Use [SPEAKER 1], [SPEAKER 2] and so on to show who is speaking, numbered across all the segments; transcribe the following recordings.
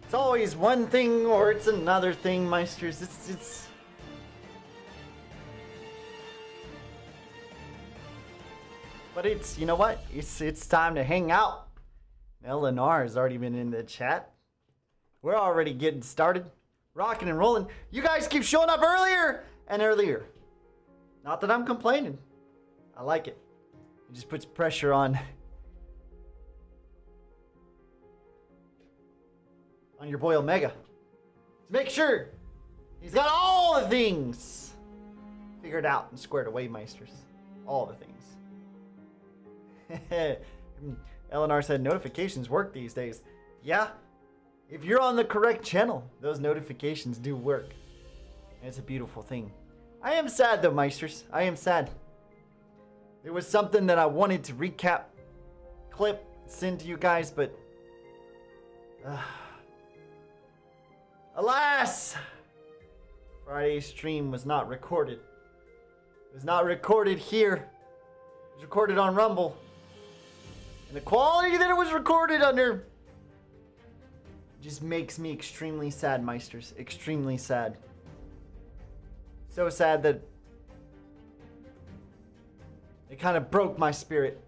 [SPEAKER 1] It's always one thing or it's another thing, Meisters. It's... But it's, you know what? It's time to hang out. LNR has already been in the chat. We're already getting started. Rocking and rolling. You guys keep showing up earlier and earlier. Not that I'm complaining. I like it. It just puts pressure on your boy Omega. To make sure he's got all the things figured out and squared away, Meisters. All the things. LNR said notifications work these days. Yeah, if you're on the correct channel, those notifications do work. And it's a beautiful thing. I am sad though, Meisters. I am sad. There was something that I wanted to recap, clip, send to you guys, but alas, Friday's stream was not recorded. It was not recorded here. It was recorded on Rumble. And the quality that it was recorded under just makes me extremely sad, Meisters. Extremely sad. So sad that it kind of broke my spirit.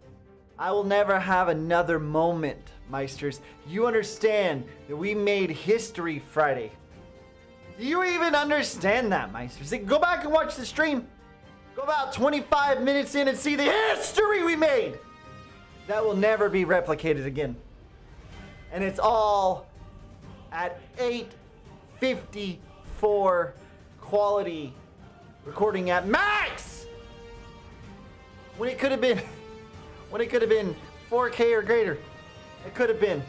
[SPEAKER 1] I will never have another moment, Meisters. You understand that we made history Friday. Do you even understand that, Meisters? Go back and watch the stream. Go about 25 minutes in and see the history we made. That will never be replicated again. And it's all at 854 quality, recording at max. When it could have been 4K or greater. It could have been.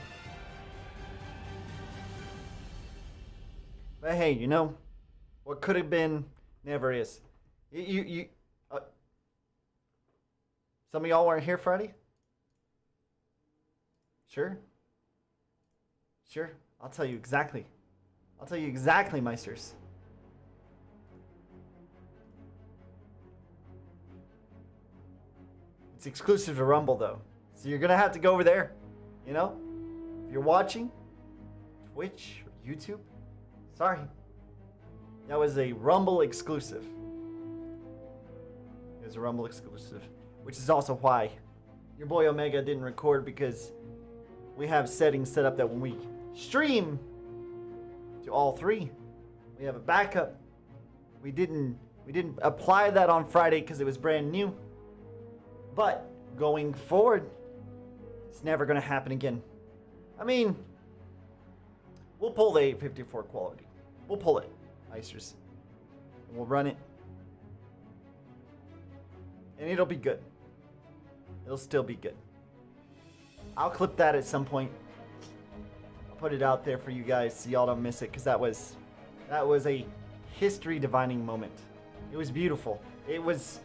[SPEAKER 1] But hey, you know, what could have been never is. Some of y'all weren't here Friday? Sure? Sure. I'll tell you exactly. I'll tell you exactly, Meisters. It's exclusive to Rumble, though. So you're going to have to go over there. You know? If you're watching Twitch or YouTube, sorry. That was a Rumble exclusive. It was a Rumble exclusive. Which is also why your boy Omega didn't record, because we have settings set up that when we stream to all three, we have a backup. We didn't apply that on Friday because it was brand new. But going forward, it's never going to happen again. I mean, we'll pull the 854 quality. We'll pull it, Meisters. And we'll run it. And it'll be good. It'll still be good. I'll clip that at some point. I'll put it out there for you guys so y'all don't miss it, because that was a history defining moment. It was beautiful. It was...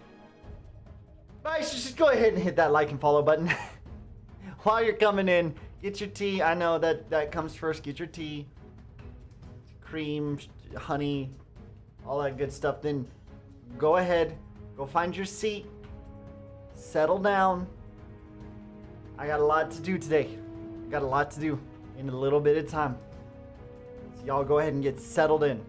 [SPEAKER 1] Guys, just go ahead and hit that like and follow button. While you're coming in, get your tea. I know that comes first. Get your tea. Cream, honey, all that good stuff. Then go ahead, go find your seat. Settle down. I got a lot to do today. Got a lot to do in a little bit of time. So y'all go ahead and get settled in.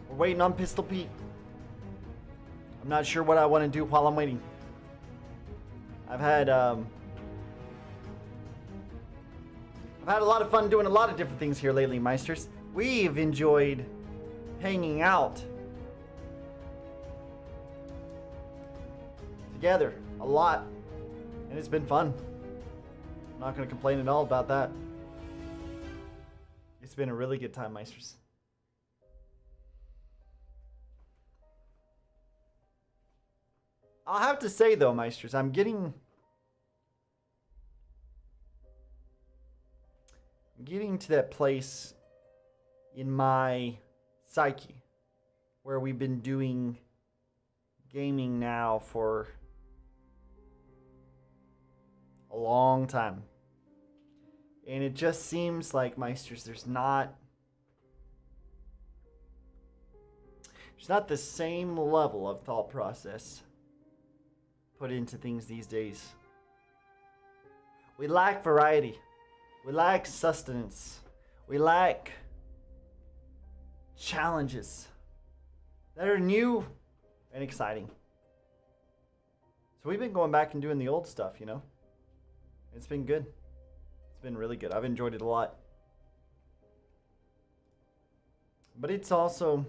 [SPEAKER 1] We're waiting on Pistol Pete. I'm not sure what I want to do while I'm waiting. I've had a lot of fun doing a lot of different things here lately, Meisters. We've enjoyed hanging out together a lot, and it's been fun. I'm not going to complain at all about that. It's been a really good time, Meisters. I'll have to say though, Meisters, I'm getting to that place in my psyche where we've been doing gaming now for a long time. And it just seems like, Meisters, there's not the same level of thought process put into things these days. We lack variety. We lack sustenance. We lack challenges that are new and exciting. So we've been going back and doing the old stuff, you know? It's been good. It's been really good. I've enjoyed it a lot. But it's also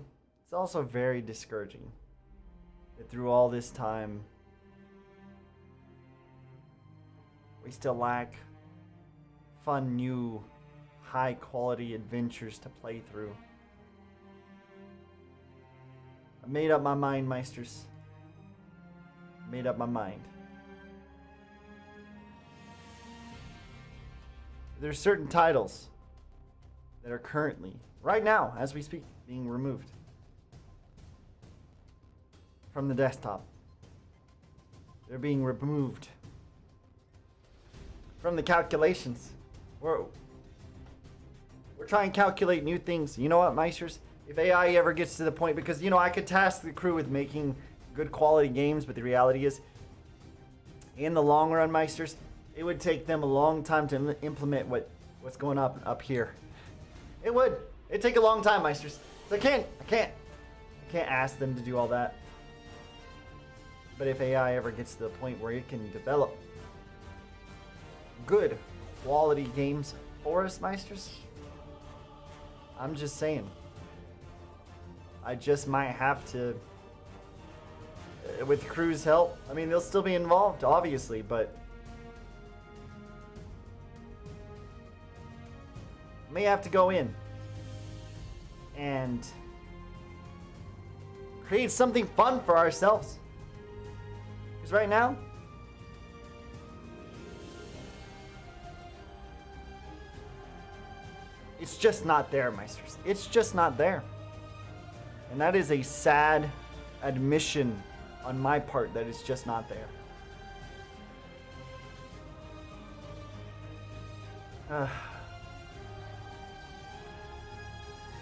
[SPEAKER 1] very discouraging that through all this time we still lack fun, new, high quality adventures to play through. I made up my mind, Meisters. Made up my mind. There's certain titles that are currently, right now, as we speak, being removed from the desktop. They're being removed from the calculations. We're trying to calculate new things. You know what, Meisters? If AI ever gets to the point, because, you know, I could task the crew with making good quality games, but the reality is, in the long run, Meisters, it would take them a long time to implement what's going up here. It would. It'd take a long time, Meisters. So I can't ask them to do all that. But if AI ever gets to the point where it can develop good quality games for us, Meisters, I'm just saying, I just might have to, with the crew's help. I mean, they'll still be involved, obviously, but may have to go in and create something fun for ourselves. Because right now, it's just not there, Meisters. It's just not there. And that is a sad admission on my part that it's just not there.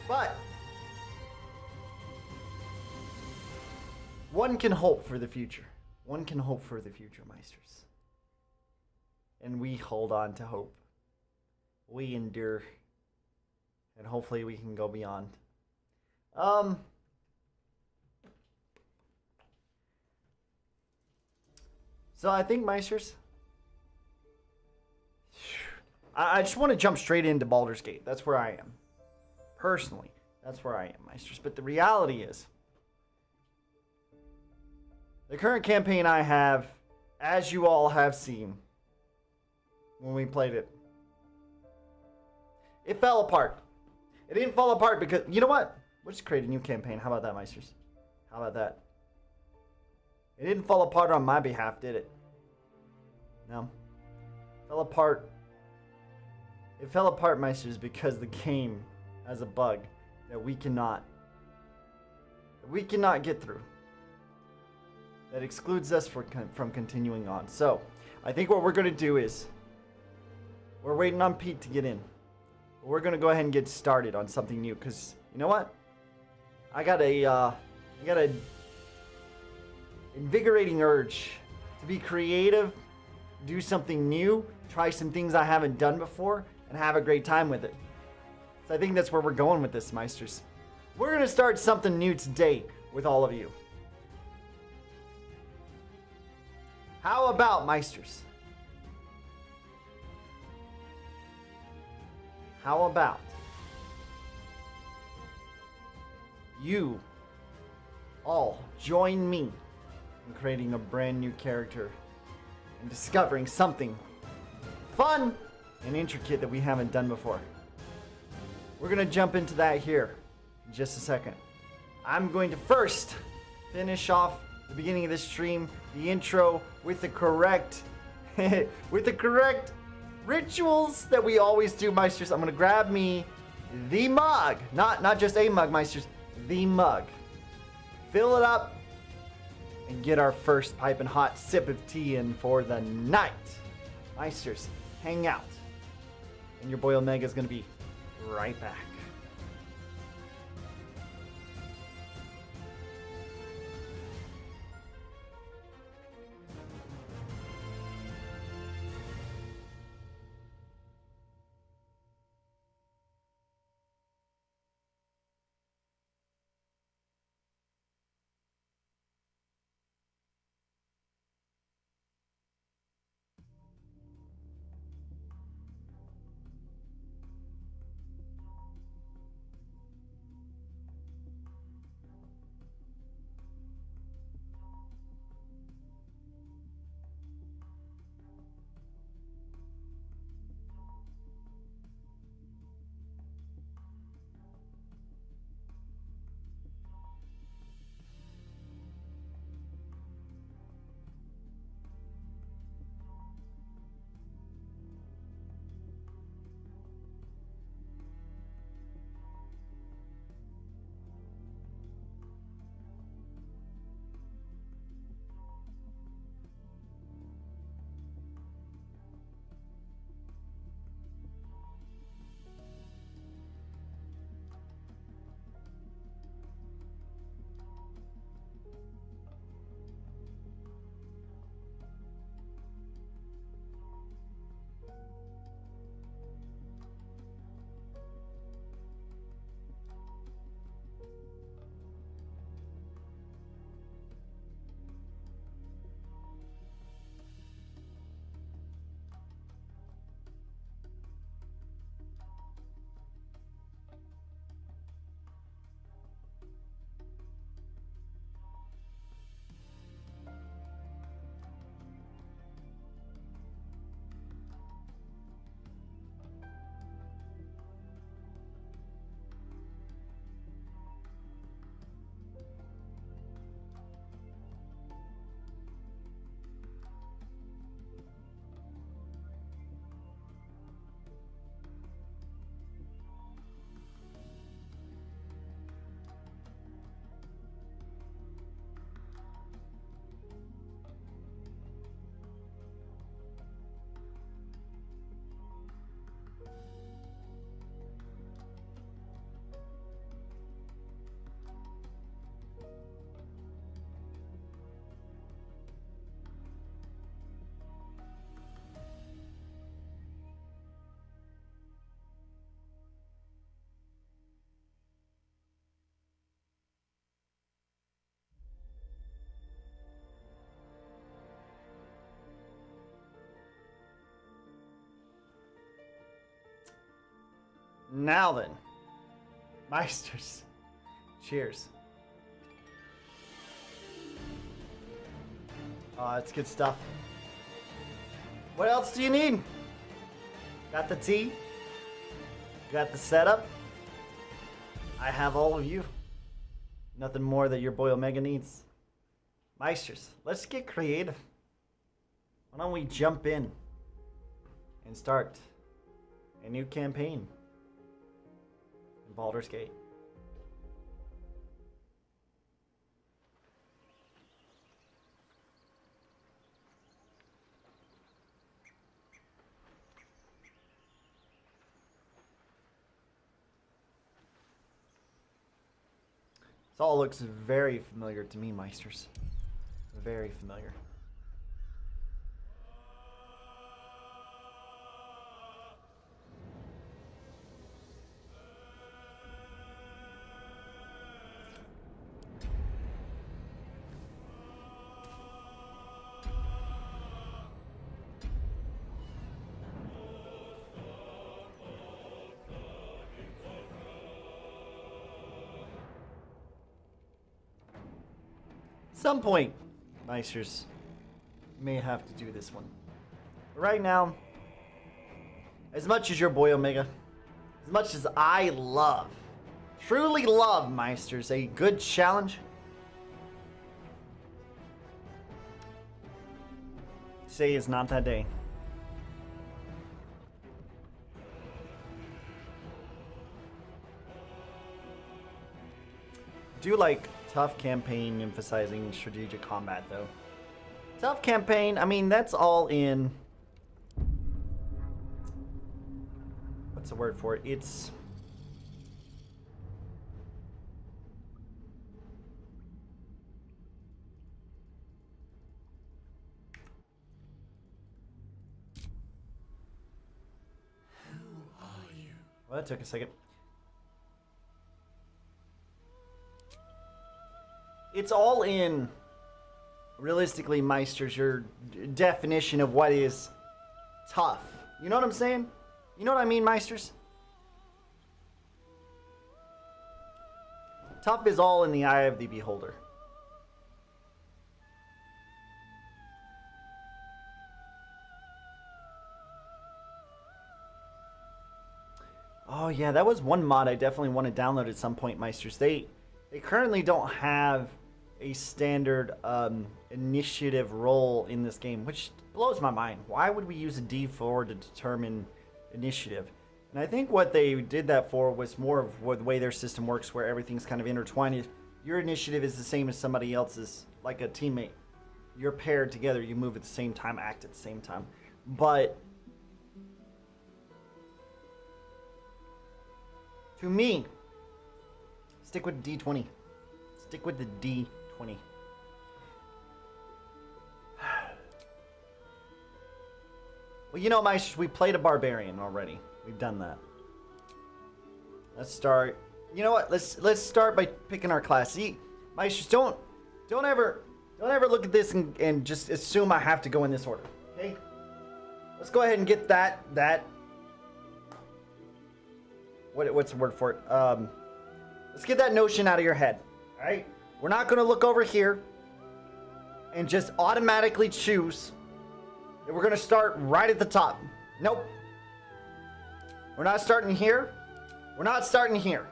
[SPEAKER 1] But one can hope for the future. One can hope for the future, Meisters. And we hold on to hope. We endure. And hopefully we can go beyond. So I think, Meisters, I just want to jump straight into Baldur's Gate. That's where I am. Personally, that's where I am, Meisters. But the reality is, the current campaign I have, as you all have seen when we played it, it fell apart. It didn't fall apart because, you know what? We'll just create a new campaign. How about that, Meisters? How about that? It didn't fall apart on my behalf, did it? No. It fell apart. It fell apart, Meisters, because the game has a bug that we cannot get through. That excludes us from continuing on. So, I think what we're going to do is, we're waiting on Pete to get in. We're going to go ahead and get started on something new, because, you know what? I got a invigorating urge to be creative, do something new, try some things I haven't done before, and have a great time with it. So I think that's where we're going with this, Meisters. We're going to start something new today with all of you. How about, Meisters? How about you all join me in creating a brand new character and discovering something fun and intricate that we haven't done before? We're going to jump into that here in just a second. I'm going to first finish off the beginning of this stream, the intro, with the correct rituals that we always do, Meisters. I'm gonna grab me the mug, not just a mug, Meisters, the mug. Fill it up and get our first piping hot sip of tea in for the night. Meisters, hang out. And your boy Omega is gonna be right back. Now then. Meisters. Cheers. Oh, that's good stuff. What else do you need? Got the tea? Got the setup? I have all of you. Nothing more that your boy Omega needs. Meisters, let's get creative. Why don't we jump in and start a new campaign in Baldur's Gate? This all looks very familiar to me, Meisters. Very familiar. Some point, Meisters, may have to do this one. But right now, as much as your boy Omega, as much as I love, truly love, Meisters, a good challenge, today is not that day. Do like tough campaign emphasizing strategic combat though. Tough campaign, I mean that's all in, what's the word for it? It's
[SPEAKER 2] Who are you?
[SPEAKER 1] well, that took a second. It's all in, realistically, Meisters, your definition of what is tough. You know what I'm saying? You know what I mean, Meisters? Tough is all in the eye of the beholder. Oh yeah, that was one mod I definitely want to download at some point, Meisters. They currently don't have a standard initiative role in this game, which blows my mind. Why would we use a D4 to determine initiative? And I think what they did that for was more of the way their system works, where everything's kind of intertwined. If your initiative is the same as somebody else's, like a teammate, you're paired together, you move at the same time, act at the same time. But to me, stick with D20. Stick with the D20. Well, you know, Meisters, we played a barbarian already. We've done that. Let's start. You know what? Let's start by picking our class. See, Meisters, don't ever look at this and just assume I have to go in this order. Okay? Let's go ahead and get that. What's the word for it? Let's get that notion out of your head. All right? We're not going to look over here and just automatically choose that we're going to start right at the top. Nope. We're not starting here. We're not starting here.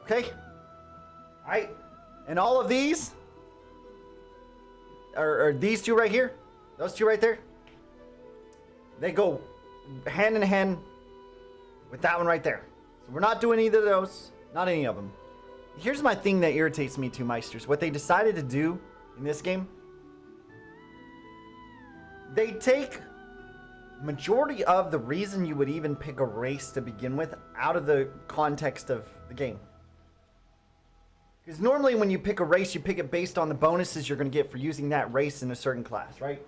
[SPEAKER 1] Okay? All right? And all of these are these two right here. Those two right there. They go hand in hand with that one right there. So we're not doing either of those. Not any of them. Here's my thing that irritates me too, Meisters. What they decided to do in this game, they take majority of the reason you would even pick a race to begin with out of the context of the game. Because normally when you pick a race, you pick it based on the bonuses you're going to get for using that race in a certain class, right?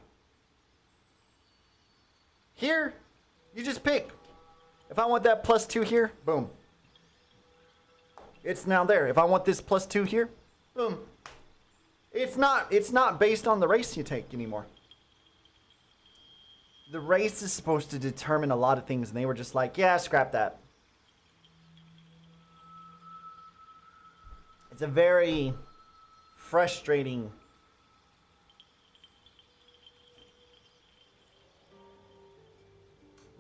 [SPEAKER 1] Here, you just pick. If I want that +2 here, boom. It's now there. If I want this +2 here, boom. It's not based on the race you take anymore. The race is supposed to determine a lot of things, and they were just like, yeah, scrap that. It's a very frustrating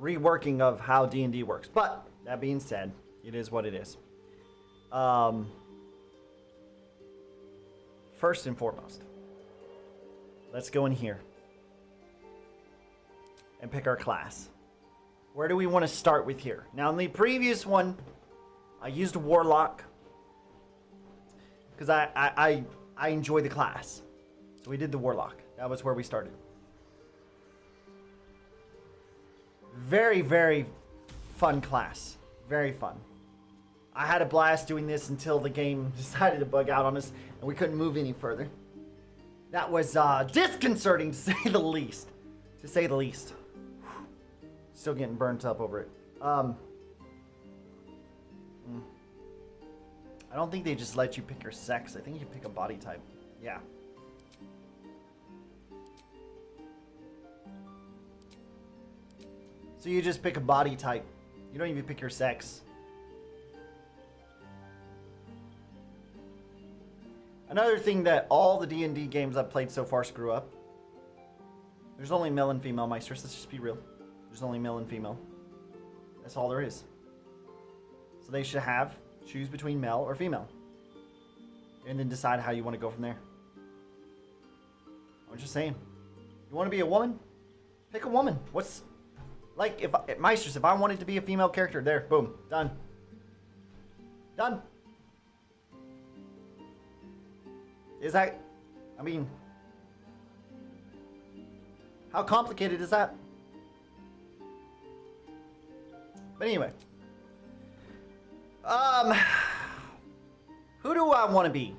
[SPEAKER 1] reworking of how D&D works. But that being said, it is what it is. First and foremost, let's go in here and pick our class. Where do we want to start with here? Now, in the previous one, I used a warlock because I enjoy the class. So we did the warlock. That was where we started. Very, very fun class. Very fun. I had a blast doing this until the game decided to bug out on us and we couldn't move any further. That was disconcerting to say the least. To say the least. Still getting burnt up over it. I don't think they just let you pick your sex. I think you pick a body type. Yeah. So you just pick a body type. You don't even pick your sex. Another thing that all the D&D games I've played so far screw up. There's only male and female Meisters. Let's just be real. There's only male and female. That's all there is. So they should choose between male or female. And then decide how you want to go from there. I'm just saying. You want to be a woman? Pick a woman. What's... Like, Meisters, if I wanted to be a female character, there, boom, done. Done. Is that... I mean... How complicated is that? But anyway. Who do I want to be?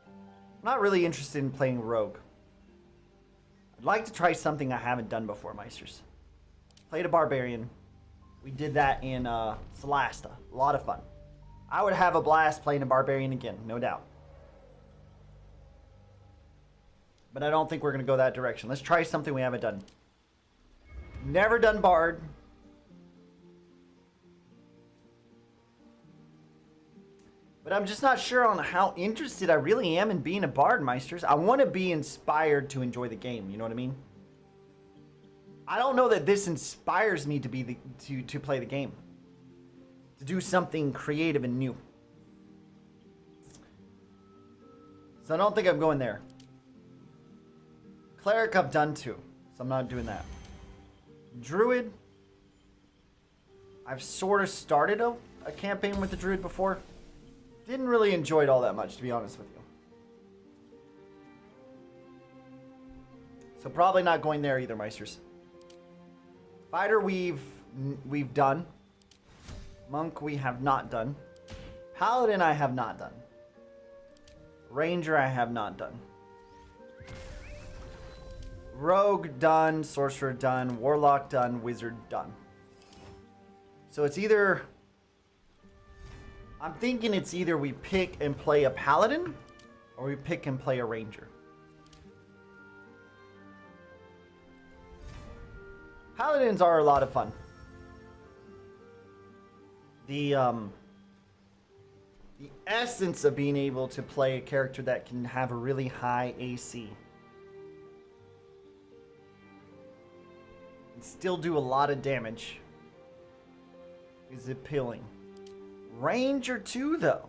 [SPEAKER 1] I'm not really interested in playing rogue. I'd like to try something I haven't done before, Meisters. Played a barbarian. We did that in Celasta. A lot of fun. I would have a blast playing a barbarian again, no doubt. But I don't think we're going to go that direction. Let's try something we haven't done. Never done bard. But I'm just not sure on how interested I really am in being a bard, Meisters. I want to be inspired to enjoy the game. You know what I mean? I don't know that this inspires me to be to play the game. To do something creative and new. So I don't think I'm going there. Cleric I've done too, so I'm not doing that. Druid. I've sort of started a campaign with the Druid before. Didn't really enjoy it all that much, to be honest with you. So probably not going there either, Meisters. Fighter we've done. Monk we have not done. Paladin I have not done. Ranger I have not done. Rogue done, Sorcerer done, Warlock done, Wizard done. So it's either... I'm thinking it's either we pick and play a Paladin, or we pick and play a Ranger. Paladins are a lot of fun. The essence of being able to play a character that can have a really high AC and still do a lot of damage is appealing. Ranger too, though.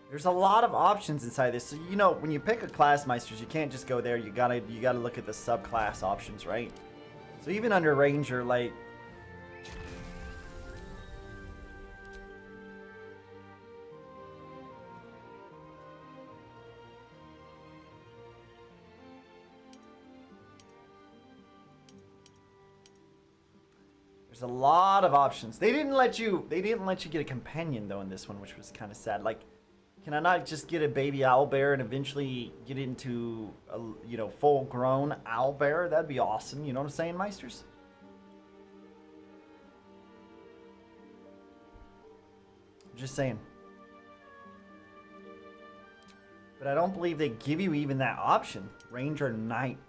[SPEAKER 1] There's a lot of options inside this. So, you know, when you pick a class, Meisters, you can't just go there. You gotta look at the subclass options, right? So even under Ranger, like... There's a lot of options. They didn't let you get a companion though in this one, which was kind of sad. Like, can I not just get a baby owlbear and eventually get into a, you know, full-grown owlbear? That'd be awesome. You know what I'm saying, Meisters? I'm just saying. But I don't believe they give you even that option. Ranger Knight.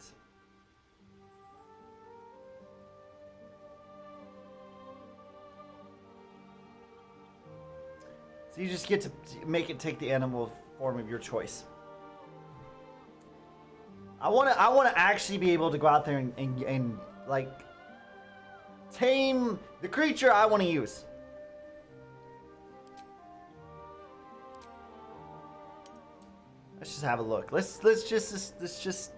[SPEAKER 1] So you just get to make it take the animal form of your choice. I want to actually be able to go out there and like tame the creature I want to use. Let's just have a look. Let's just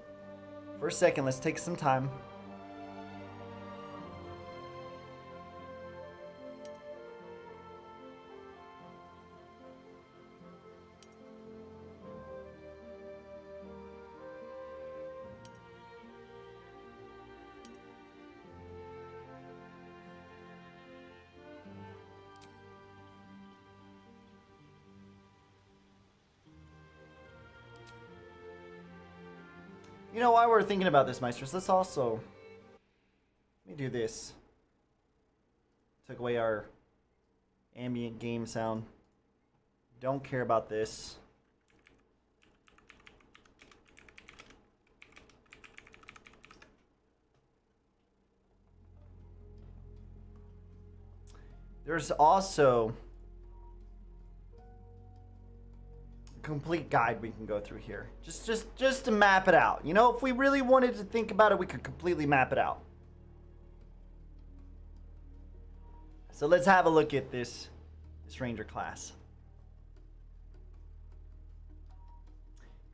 [SPEAKER 1] for a second, let's take some time. You know, while we're thinking about this, Meisters, let's also... Let me do this. Took away our ambient game sound. Don't care about this. There's also complete guide we can go through here. Just to map it out. You know, if we really wanted to think about it, we could completely map it out. So let's have a look at this ranger class.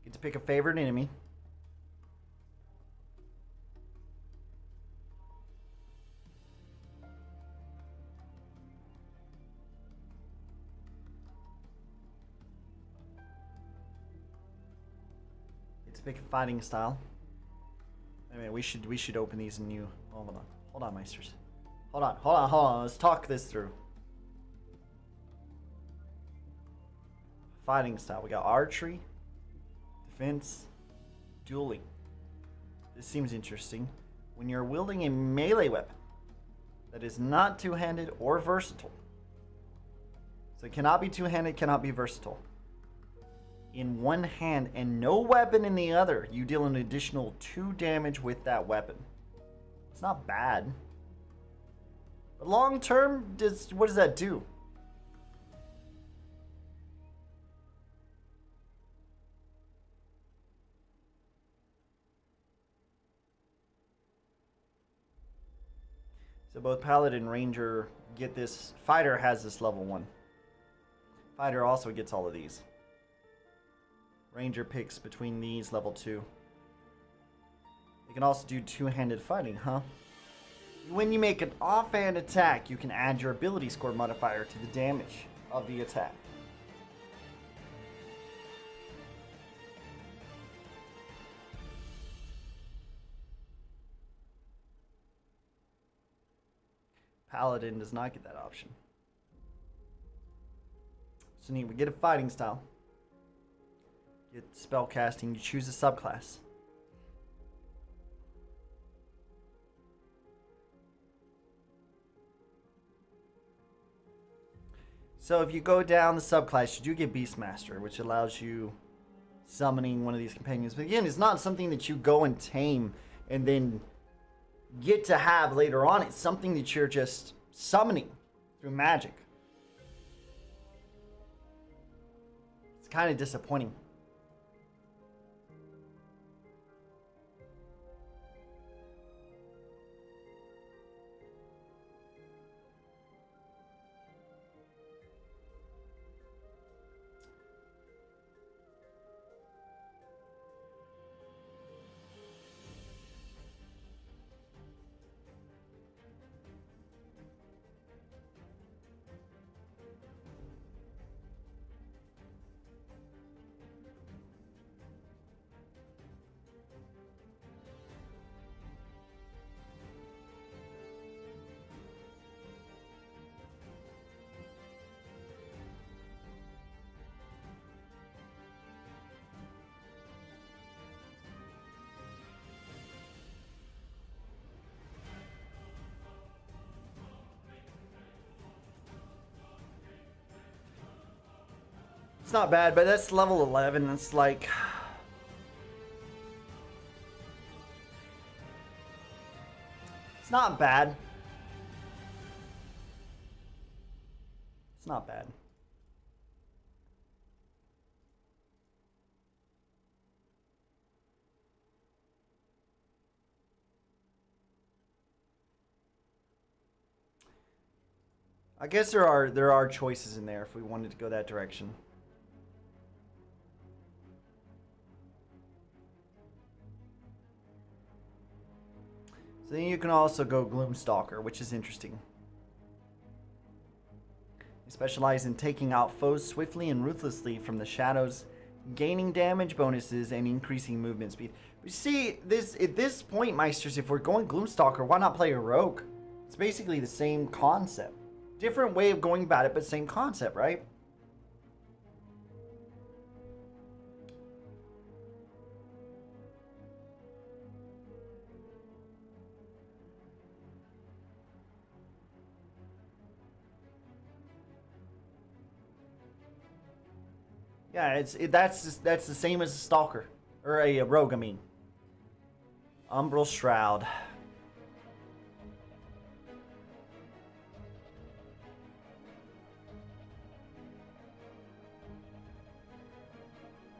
[SPEAKER 1] Get to pick a favorite enemy. Pick a fighting style. I mean, we should open these in new. Oh, hold on, Meisters. Hold on. Let's talk this through. Fighting style. We got archery, defense, dueling. This seems interesting. When you're wielding a melee weapon that is not two-handed or versatile, so it cannot be two-handed, cannot be versatile. In one hand and no weapon in the other, you deal an additional 2 damage with that weapon. It's not bad. But long term, what does that do? So both Paladin and Ranger get this. Fighter has this level 1. Fighter also gets all of these. Ranger picks between these level 2. You can also do two-handed fighting, huh? When you make an offhand attack, you can add your ability score modifier to the damage of the attack. Paladin does not get that option. So neat, we get a fighting style. Get spell casting, you choose a subclass. So if you go down the subclass, you do get Beastmaster, which allows you summoning one of these companions. But again, it's not something that you go and tame and then get to have later on. It's something that you're just summoning through magic. It's kind of disappointing. It's not bad, but that's level 11. It's like... It's not bad. It's not bad. I guess there are choices in there if we wanted to go that direction. So then you can also go Gloomstalker, which is interesting. They specialize in taking out foes swiftly and ruthlessly from the shadows, gaining damage bonuses and increasing movement speed. But see, at this point, Meisters, if we're going Gloomstalker, why not play a rogue? It's basically the same concept. Different way of going about it, but same concept, right? Yeah, that's the same as a stalker or a rogue. I mean, Umbral Shroud.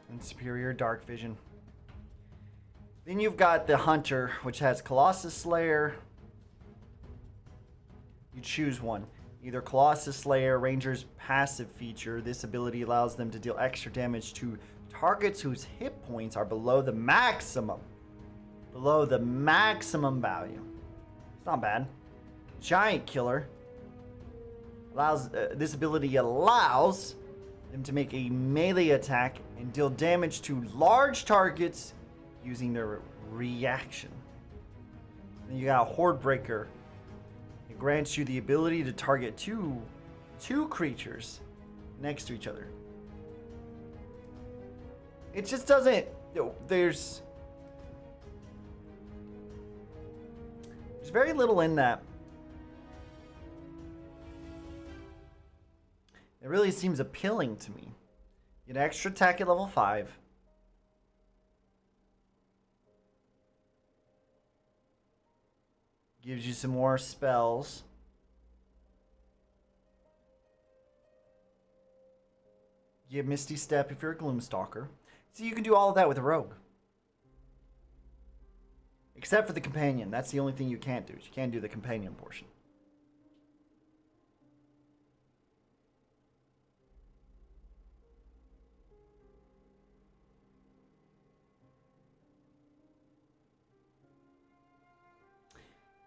[SPEAKER 1] And superior dark vision. Then you've got the Hunter, which has Colossus Slayer. You choose one. Either Colossus Slayer, Ranger's passive feature. This ability allows them to deal extra damage to targets whose hit points are below the maximum. Below the maximum value. It's not bad. Giant Killer. This ability allows them to make a melee attack and deal damage to large targets using their reaction. Then you got Horde Breaker. It grants you the ability to target two creatures next to each other. It just doesn't. There's very little in that. It really seems appealing to me. Get extra attack at level 5. Gives you some more spells. You have Misty Step if you're a Gloomstalker. So you can do all of that with a rogue. Except for the companion. That's the only thing you can't do. You can't do the companion portion.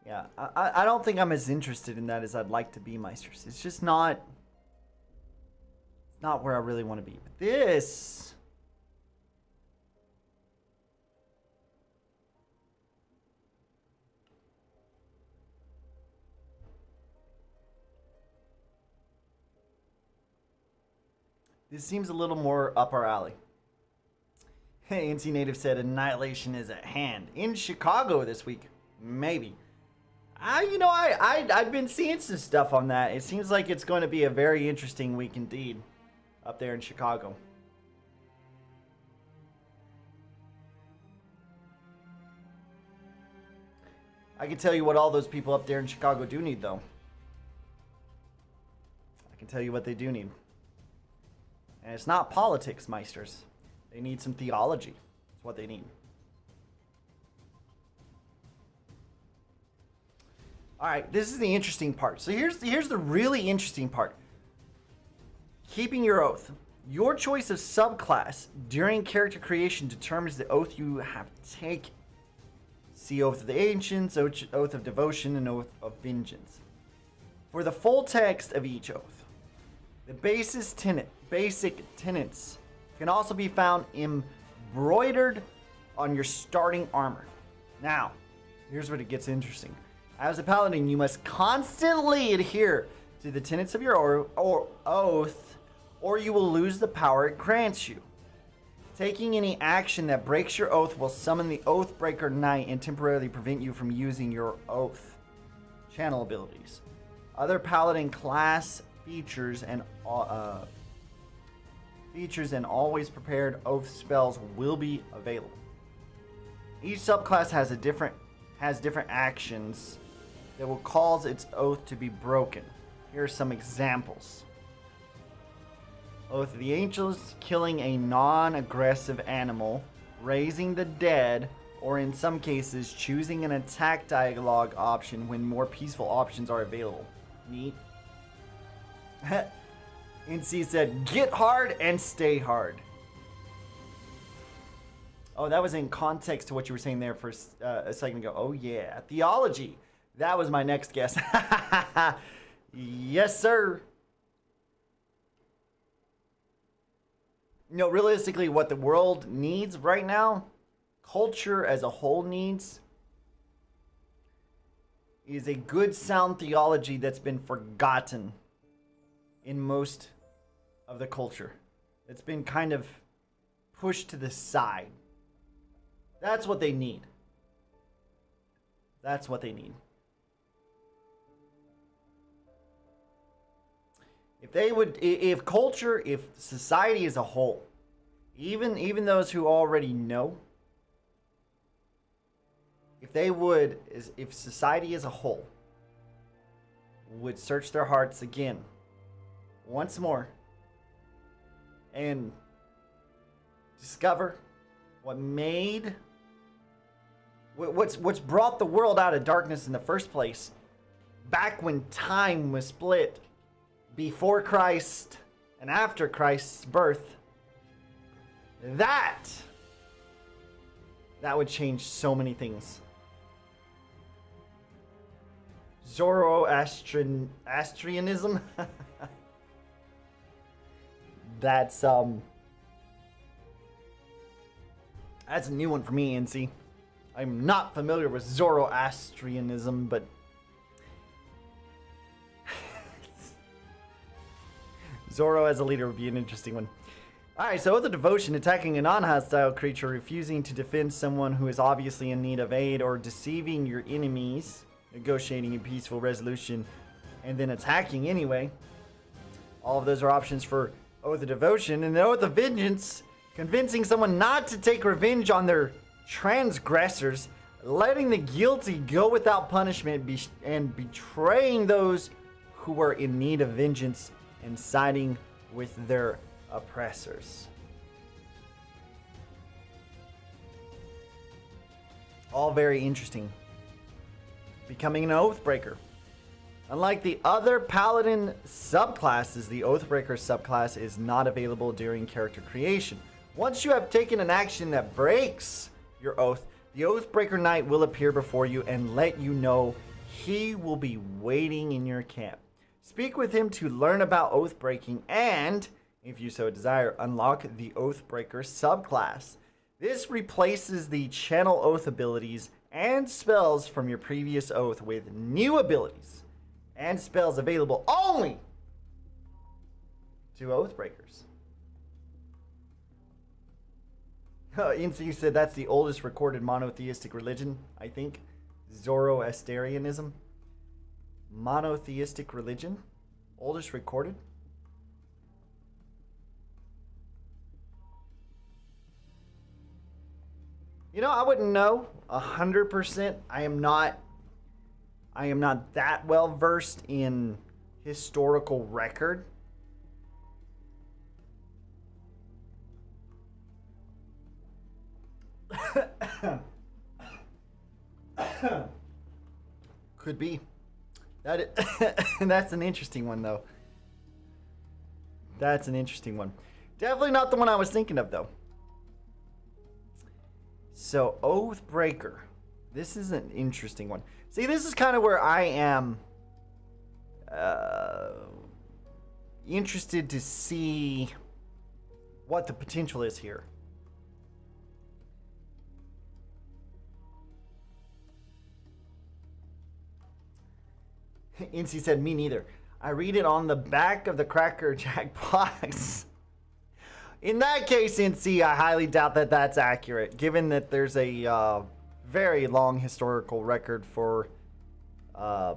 [SPEAKER 1] Yeah, I don't think I'm as interested in that as I'd like to be, Meisters. It's just not... It's not where I really want to be. But this... This seems a little more up our alley. Hey, NC Native said Annihilation is at hand. In Chicago this week. Maybe. I've been seeing some stuff on that. It seems like it's going to be a very interesting week indeed up there in Chicago. I can tell you what all those people up there in Chicago do need, though. I can tell you what they do need. And it's not politics, Meisters. They need some theology. That's what they need. All right, this is the interesting part. So here's the really interesting part. Keeping your oath. Your choice of subclass during character creation determines the oath you have taken. See Oath of the Ancients, Oath of Devotion, and Oath of Vengeance. For the full text of each oath, the basic tenets can also be found embroidered on your starting armor. Now, here's where it gets interesting. As a paladin, you must constantly adhere to the tenets of your oath, or you will lose the power it grants you. Taking any action that breaks your oath will summon the Oathbreaker Knight and temporarily prevent you from using your oath channel abilities. Other paladin class features and always prepared oath spells will be available. Each subclass has different actions that will cause its oath to be broken. Here are some examples. Oath of the Ancients, killing a non-aggressive animal, raising the dead, or in some cases, choosing an attack dialogue option when more peaceful options are available. Neat. NC said, get hard and stay hard. Oh, that was in context to what you were saying there for a second ago. Oh, yeah. Theology. That was my next guess. Yes, sir. You know, realistically, what the world needs right now, culture as a whole needs, is a good sound theology that's been forgotten in most of the culture. It's been kind of pushed to the side. That's what they need. That's what they need. If they would, if culture, if society as a whole, even those who already know, if they would, if society as a whole would search their hearts again, once more, and discover what's brought the world out of darkness in the first place, back when time was split before Christ and after Christ's birth, that would change so many things. Zoroastrianism. That's a new one for me, NC. I'm not familiar with Zoroastrianism, but Zoro as a leader would be an interesting one. Alright, so Oath of Devotion, attacking a non-hostile creature, refusing to defend someone who is obviously in need of aid, or deceiving your enemies, negotiating a peaceful resolution, and then attacking anyway. All of those are options for Oath of Devotion. And the Oath of Vengeance, convincing someone not to take revenge on their transgressors, letting the guilty go without punishment, and betraying those who are in need of vengeance, and siding with their oppressors. All very interesting. Becoming an Oathbreaker. Unlike the other Paladin subclasses, the Oathbreaker subclass is not available during character creation. Once you have taken an action that breaks your oath, the Oathbreaker Knight will appear before you and let you know he will be waiting in your camp. Speak with him to learn about oath-breaking and, if you so desire, unlock the Oathbreaker subclass. This replaces the channel oath abilities and spells from your previous oath with new abilities and spells available only to Oathbreakers. NC said that's the oldest recorded monotheistic religion, I think. Zoroastrianism. Monotheistic religion. Oldest recorded. You know, I wouldn't know 100%. I am not that well versed in historical record. Could be. That's an interesting one, though. That's an interesting one. Definitely not the one I was thinking of, though. So, Oathbreaker. This is an interesting one. See, this is kind of where I am interested to see what the potential is here. NC said, me neither. I read it on the back of the Cracker Jack box. In that case, NC, I highly doubt that that's accurate, given that there's a very long historical record for the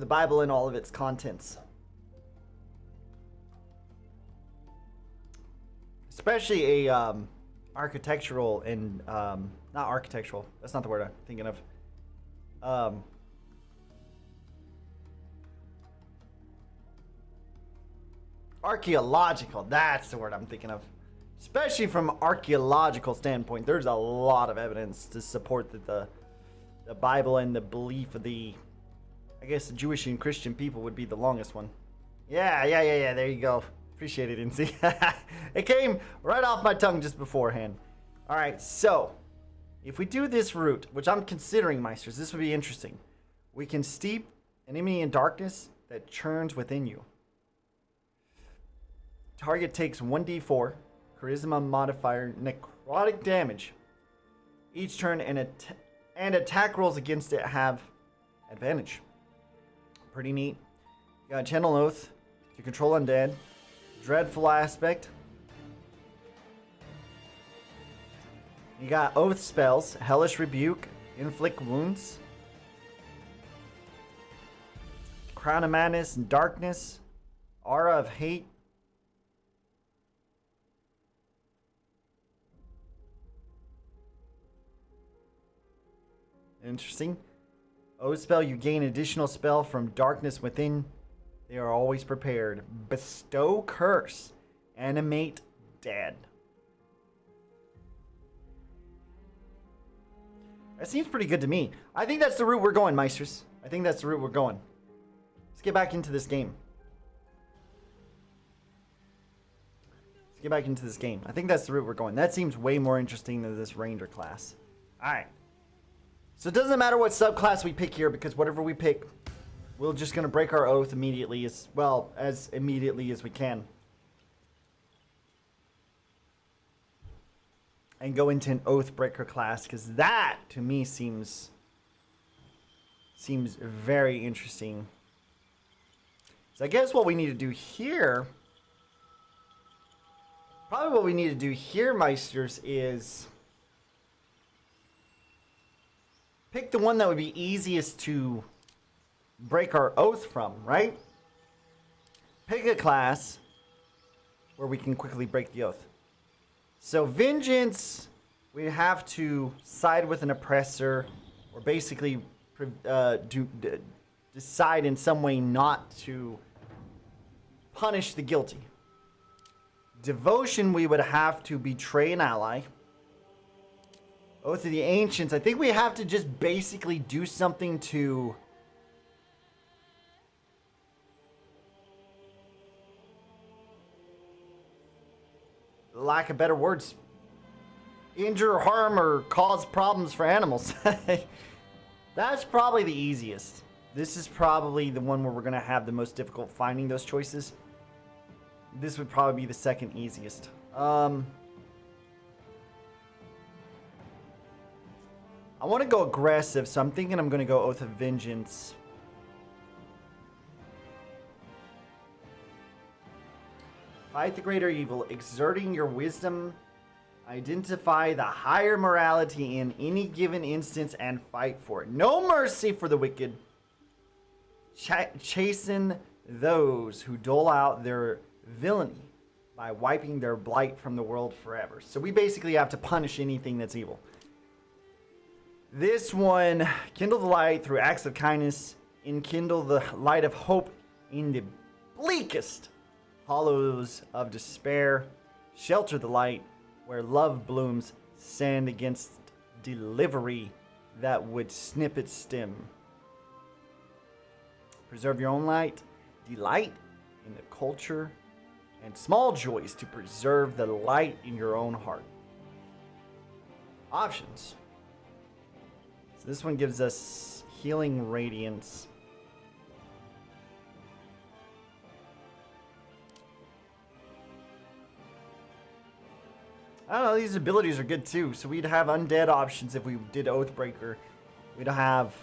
[SPEAKER 1] Bible and all of its contents. Especially a architectural and not architectural. That's not the word I'm thinking of. Archaeological. That's the word I'm thinking of. Especially from an archaeological standpoint, there's a lot of evidence to support that the the Bible and the belief of the, I guess the Jewish and Christian people would be the longest one. Yeah. There you go. Appreciate it, Incy. It came right off my tongue just beforehand. All right, so if we do this route, which I'm considering, Meisters, this would be interesting. We can steep an enemy in darkness that churns within you. Target takes 1d4 charisma modifier necrotic damage each turn, and attack rolls against it have advantage. Pretty neat. You got Channel Oath to control undead, Dreadful Aspect. You got Oath spells, Hellish Rebuke, Inflict Wounds, Crown of Madness, Darkness, Aura of Hate. Interesting. Oath spell, you gain additional spell from darkness within. They are always prepared. Bestow Curse. Animate Dead. That seems pretty good to me. I think that's the route we're going, Meisters. I think that's the route we're going. Let's get back into this game. Let's get back into this game. I think that's the route we're going. That seems way more interesting than this Ranger class. Alright. So it doesn't matter what subclass we pick here, because whatever we pick, we're just going to break our oath immediately, as immediately as we can. And go into an Oathbreaker class, because that, to me, seems very interesting. So I guess what we need to do here, probably what we need to do here, Meisters, is pick the one that would be easiest to break our oath from, right? Pick a class where we can quickly break the oath. So Vengeance, we have to side with an oppressor, or basically decide in some way not to punish the guilty. Devotion, we would have to betray an ally. Oath of the Ancients, I think we have to just basically do something to lack of better words, injure, harm, or cause problems for animals. That's probably the easiest. This is probably the one where we're going to have the most difficult finding those choices. This would probably be the second easiest. I want to go aggressive, so I'm thinking I'm going to go Oath of Vengeance. Fight the greater evil, exerting your wisdom. Identify the higher morality in any given instance and fight for it. No mercy for the wicked. Chasten those who dole out their villainy by wiping their blight from the world forever. So we basically have to punish anything that's evil. This one, kindle the light through acts of kindness, enkindle the light of hope in the bleakest hollows of despair, shelter the light where love blooms, stand against delivery that would snip its stem. Preserve your own light, delight in the culture and small joys to preserve the light in your own heart. Options. So this one gives us healing radiance. I don't know, these abilities are good too. So we'd have undead options if we did Oathbreaker. We'd have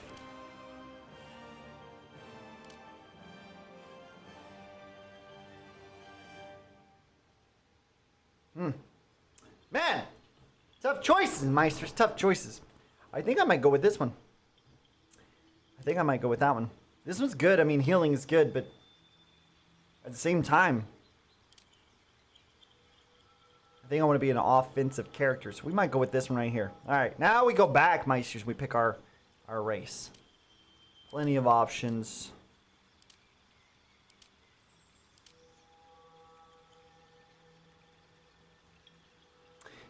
[SPEAKER 1] man, tough choices, Meisters, tough choices. I think I might go with this one. I think I might go with that one. This one's good. I mean, healing is good, but at the same time, I think I want to be an offensive character, so we might go with this one right here. All right, now we go back, Meisters. We pick our race. Plenty of options.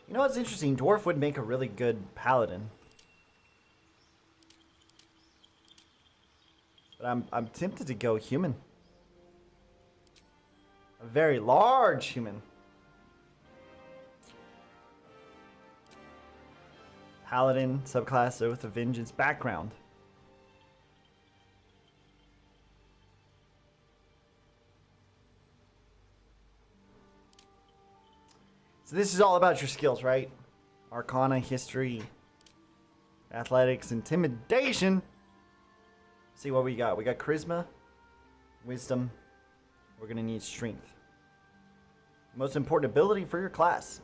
[SPEAKER 1] You know what's interesting? Dwarf would make a really good paladin. But I'm tempted to go human. A very large human. Paladin, subclass, Oath of Vengeance, background. So this is all about your skills, right? Arcana, history, athletics, intimidation. See what we got. We got charisma, wisdom. We're going to need strength. Most important ability for your class.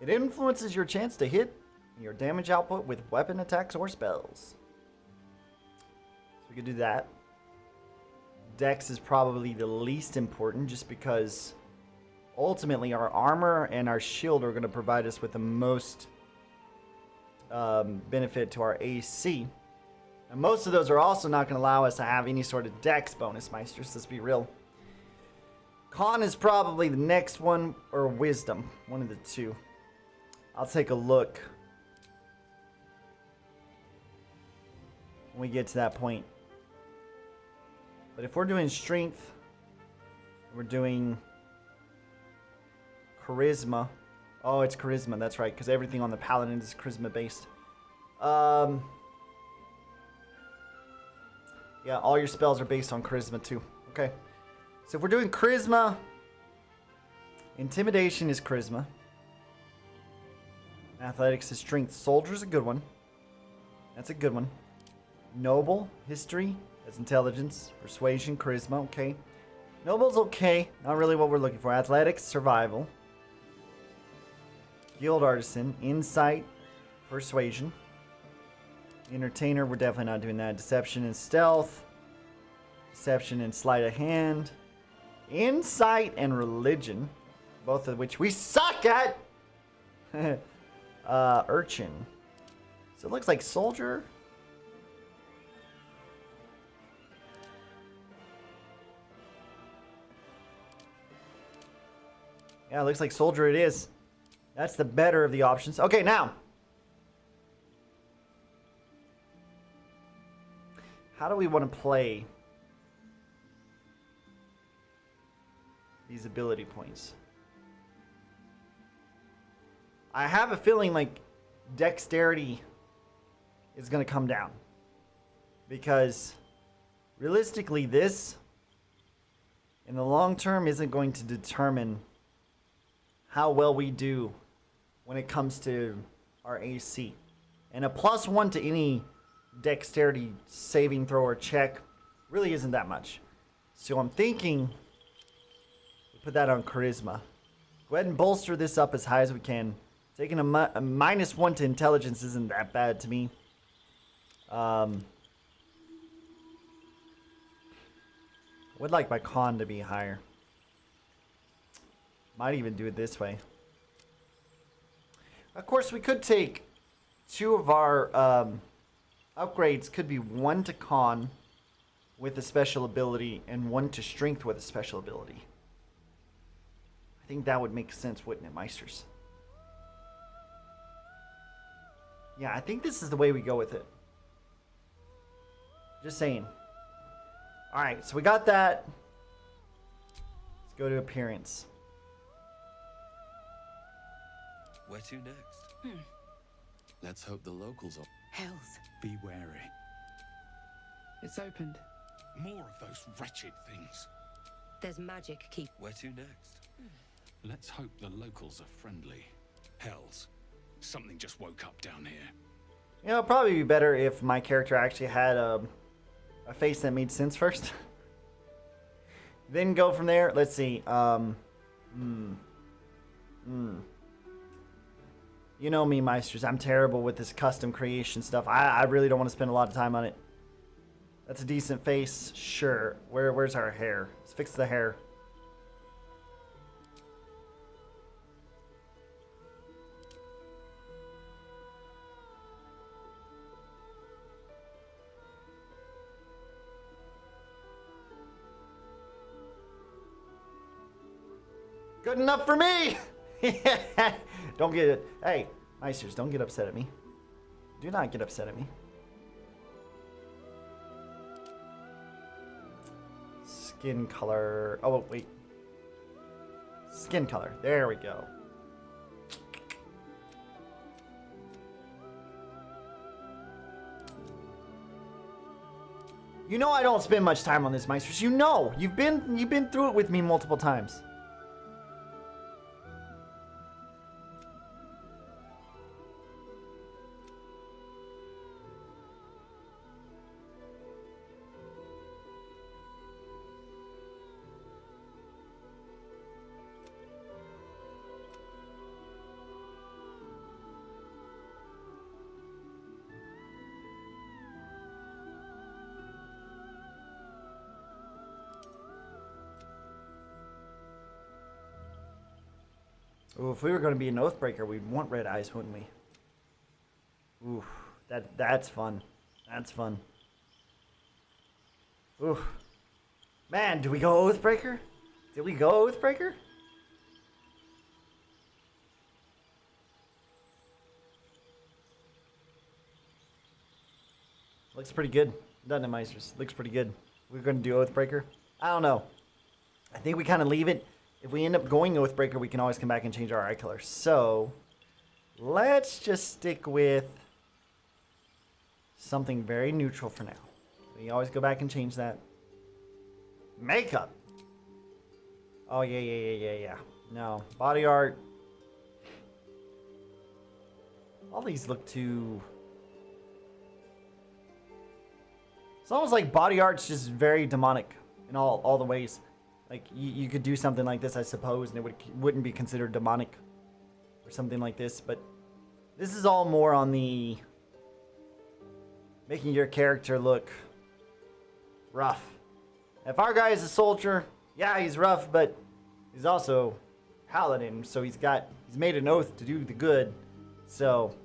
[SPEAKER 1] It influences your chance to hit and your damage output with weapon attacks or spells. So we could do that. Dex is probably the least important just because ultimately our armor and our shield are going to provide us with the most benefit to our AC. And most of those are also not going to allow us to have any sort of dex bonus, Meisters. Let's be real. Con is probably the next one, or wisdom. One of the two. I'll take a look when we get to that point. But if we're doing strength, we're doing charisma. Oh, it's charisma. That's right, because everything on the paladin is charisma based. Yeah, all your spells are based on charisma too. Okay. So if we're doing charisma, intimidation is charisma. Athletics is strength. Soldier's a good one. That's a good one. Noble, history, that's intelligence. Persuasion, charisma, okay. Noble's okay. Not really what we're looking for. Athletics, survival. Guild artisan, insight, persuasion. Entertainer, we're definitely not doing that. Deception and stealth. Deception and sleight of hand. Insight and religion. Both of which we suck at! Urchin. So it looks like soldier. Yeah, it looks like soldier it is. That's the better of the options. Okay, now. How do we want to play these ability points? I have a feeling like dexterity is going to come down. Because realistically, this in the long term isn't going to determine how well we do when it comes to our AC. And a +1 to any dexterity saving throw or check really isn't that much. So I'm thinking we put that on charisma. Go ahead and bolster this up as high as we can. Taking a -1 to intelligence isn't that bad to me. Would like my con to be higher. Might even do it this way. Of course, we could take 2 of our upgrades. Could be 1 to con with a special ability and 1 to strength with a special ability. I think that would make sense, wouldn't it, Meisters? Yeah, I think this is the way we go with it. Just saying. Alright, so we got that. Let's go to appearance.
[SPEAKER 2] Where to next? Let's hope the locals are.
[SPEAKER 3] Hells.
[SPEAKER 4] Be wary.
[SPEAKER 3] It's opened.
[SPEAKER 4] More of those wretched things.
[SPEAKER 5] There's magic keep.
[SPEAKER 2] Where to next?
[SPEAKER 4] Let's hope the locals are friendly. Hells. Something just woke up down here.
[SPEAKER 1] You know, it'd probably be better if my character actually had a face that made sense first. Then go from there. Let's see. You know me, Meisters. I'm terrible with this custom creation stuff. I really don't want to spend a lot of time on it. That's a decent face. Sure. Where's our hair? Let's fix the hair. Good enough for me! Don't get it. Hey, Meisters, don't get upset at me. Do not get upset at me. Skin color. Oh, wait. Skin color. There we go. You know I don't spend much time on this, Meisters. You know. You've been through it with me multiple times. Ooh, if we were going to be an Oathbreaker, we'd want red eyes, wouldn't we? Ooh, that's fun. That's fun. Ooh. Man, do we go Oathbreaker? Did we go Oathbreaker? Looks pretty good, doesn't it, Meisters? Looks pretty good. We're going to do Oathbreaker? I don't know. I think we kind of leave it. If we end up going Oathbreaker, we can always come back and change our eye color. So, let's just stick with something very neutral for now. We always go back and change that. Makeup. Oh, yeah. No, body art. All these look too... It's almost like body art's just very demonic in all the ways. Like, you could do something like this, I suppose, and it wouldn't be considered demonic or something like this. But this is all more on the making your character look rough. If our guy is a soldier, yeah, he's rough, but he's also paladin, so he's made an oath to do the good. So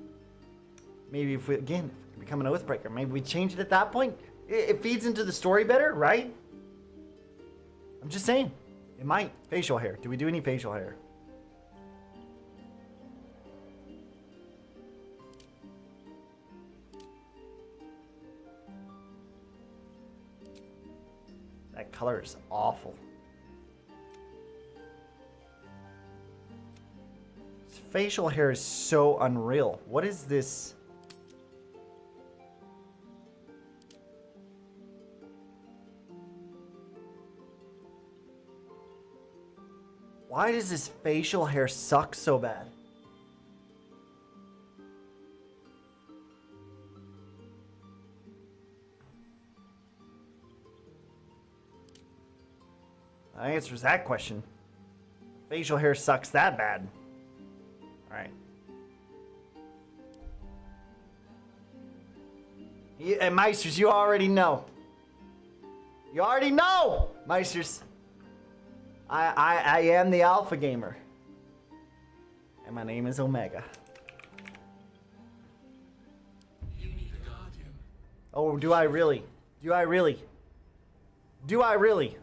[SPEAKER 1] maybe if we become an Oathbreaker, maybe we change it at that point. It feeds into the story better, right? I'm just saying. It might. Facial hair. Do we do any facial hair? That color is awful. This facial hair is so unreal. What is this? Why does this facial hair suck so bad? That answers that question. Facial hair sucks that bad. Alright. And Meisters, you already know. You already know, Meisters. I am the Alpha Gamer. And my name is Omega.
[SPEAKER 4] You need a guardian.
[SPEAKER 1] Oh, do I really? Do I really? Do I really?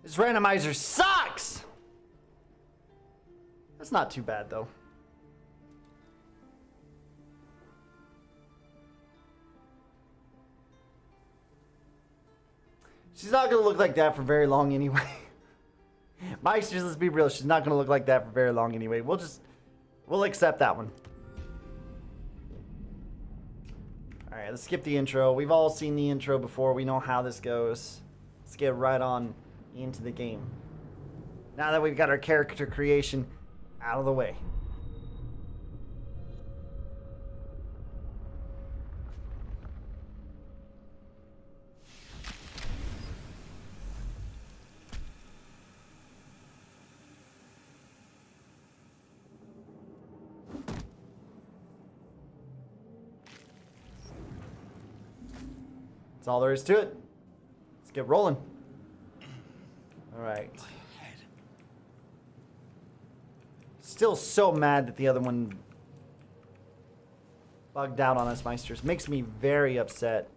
[SPEAKER 1] This randomizer sucks! That's not too bad, though. She's not gonna look like that for very long anyway. Meisters, let's be real. She's not gonna look like that for very long anyway. We'll accept that one. All right, let's skip the intro. We've all seen the intro before. We know how this goes. Let's get right on into the game. Now that we've got our character creation out of the way. That's all there is to it. Let's get rolling. All right. Still so mad that the other one bugged out on us, Meisters. Makes me very upset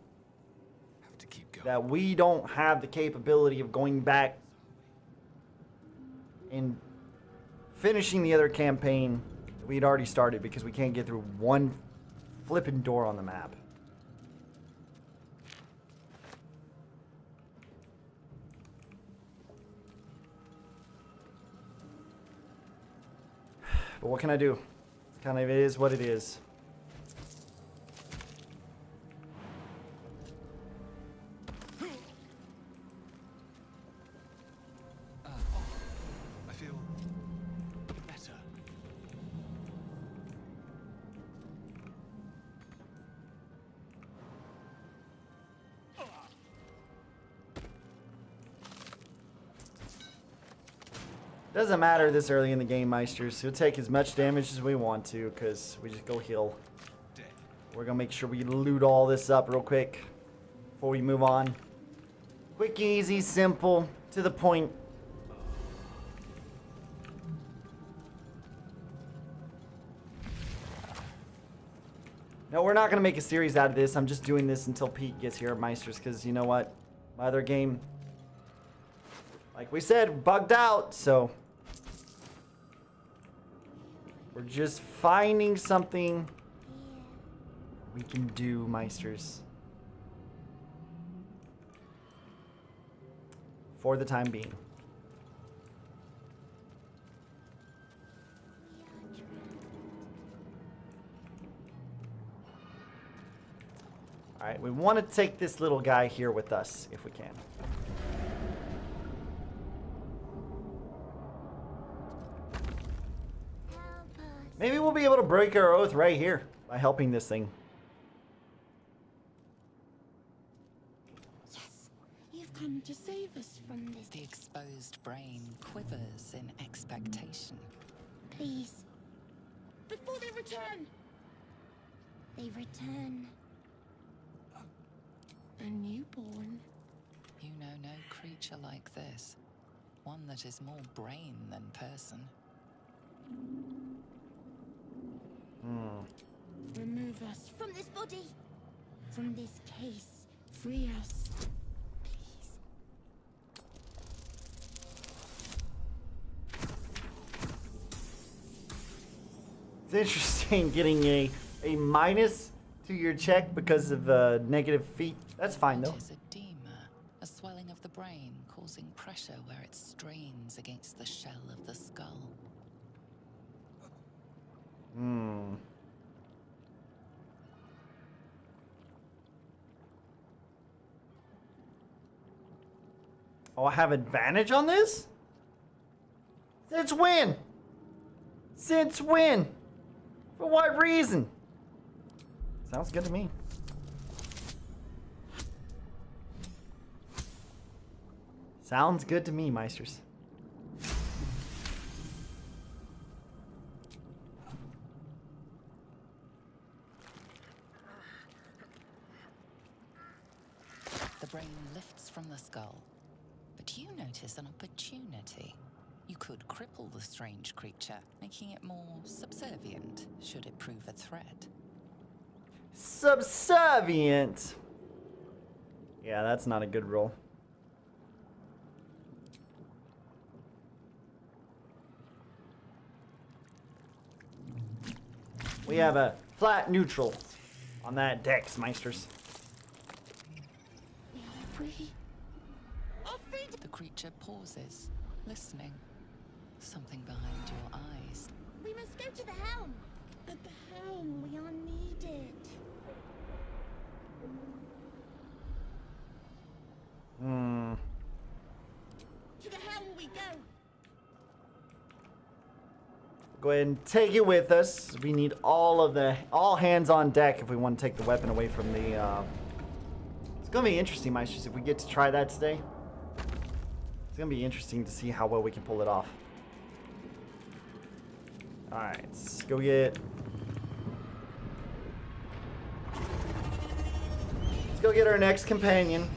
[SPEAKER 2] Have to keep going.
[SPEAKER 1] that we don't have the capability of going back and finishing the other campaign that we'd already started because we can't get through one flipping door on the map. But what can I do? Kind of, it is what it is.
[SPEAKER 2] I feel better.
[SPEAKER 1] Doesn't matter this early in the game, Meisters. We'll take as much damage as we want to, because we just go heal.
[SPEAKER 2] Dead.
[SPEAKER 1] We're going to make sure we loot all this up real quick before we move on. Quick, easy, simple, to the point. No, we're not going to make a series out of this. I'm just doing this until Pete gets here, Meisters, because you know what? My other game, like we said, bugged out, so we're just finding something we can do, Meisters. For the time being. Alright, we want to take this little guy here with us, if we can. Maybe we'll be able to break our oath right here by helping this thing.
[SPEAKER 6] Yes, you've come to save us from this.
[SPEAKER 3] The exposed brain quivers in expectation.
[SPEAKER 6] Please. Before they return! They return. A newborn.
[SPEAKER 3] You know no creature like this. One that is more brain than person.
[SPEAKER 6] Remove us from this body. From this case. Free us. Please.
[SPEAKER 1] It's interesting getting a minus to your check because of negative feet. That's fine though.
[SPEAKER 3] It is edema, a swelling of the brain causing pressure where it strains against the shell of the skull.
[SPEAKER 1] Oh, I have advantage on this? Since when? Since when? For what reason? Sounds good to me. Sounds good to me, Meisters.
[SPEAKER 3] The brain lifts from the skull. But you notice an opportunity. You could cripple the strange creature, making it more subservient, should it prove a threat.
[SPEAKER 1] Subservient. Yeah, that's not a good roll. We have a flat neutral on that dex, Meisters.
[SPEAKER 6] We are free.
[SPEAKER 3] creature pauses, listening. Something behind your eyes.
[SPEAKER 6] We must go to the helm. At the helm, we are needed. To the helm we go.
[SPEAKER 1] Go ahead and take it with us. We need all hands on deck if we want to take the weapon away from the. It's gonna be interesting, Meisters, if we get to try that today. It's gonna be interesting to see how well we can pull it off. All right, let's go get. Let's go get our next companion.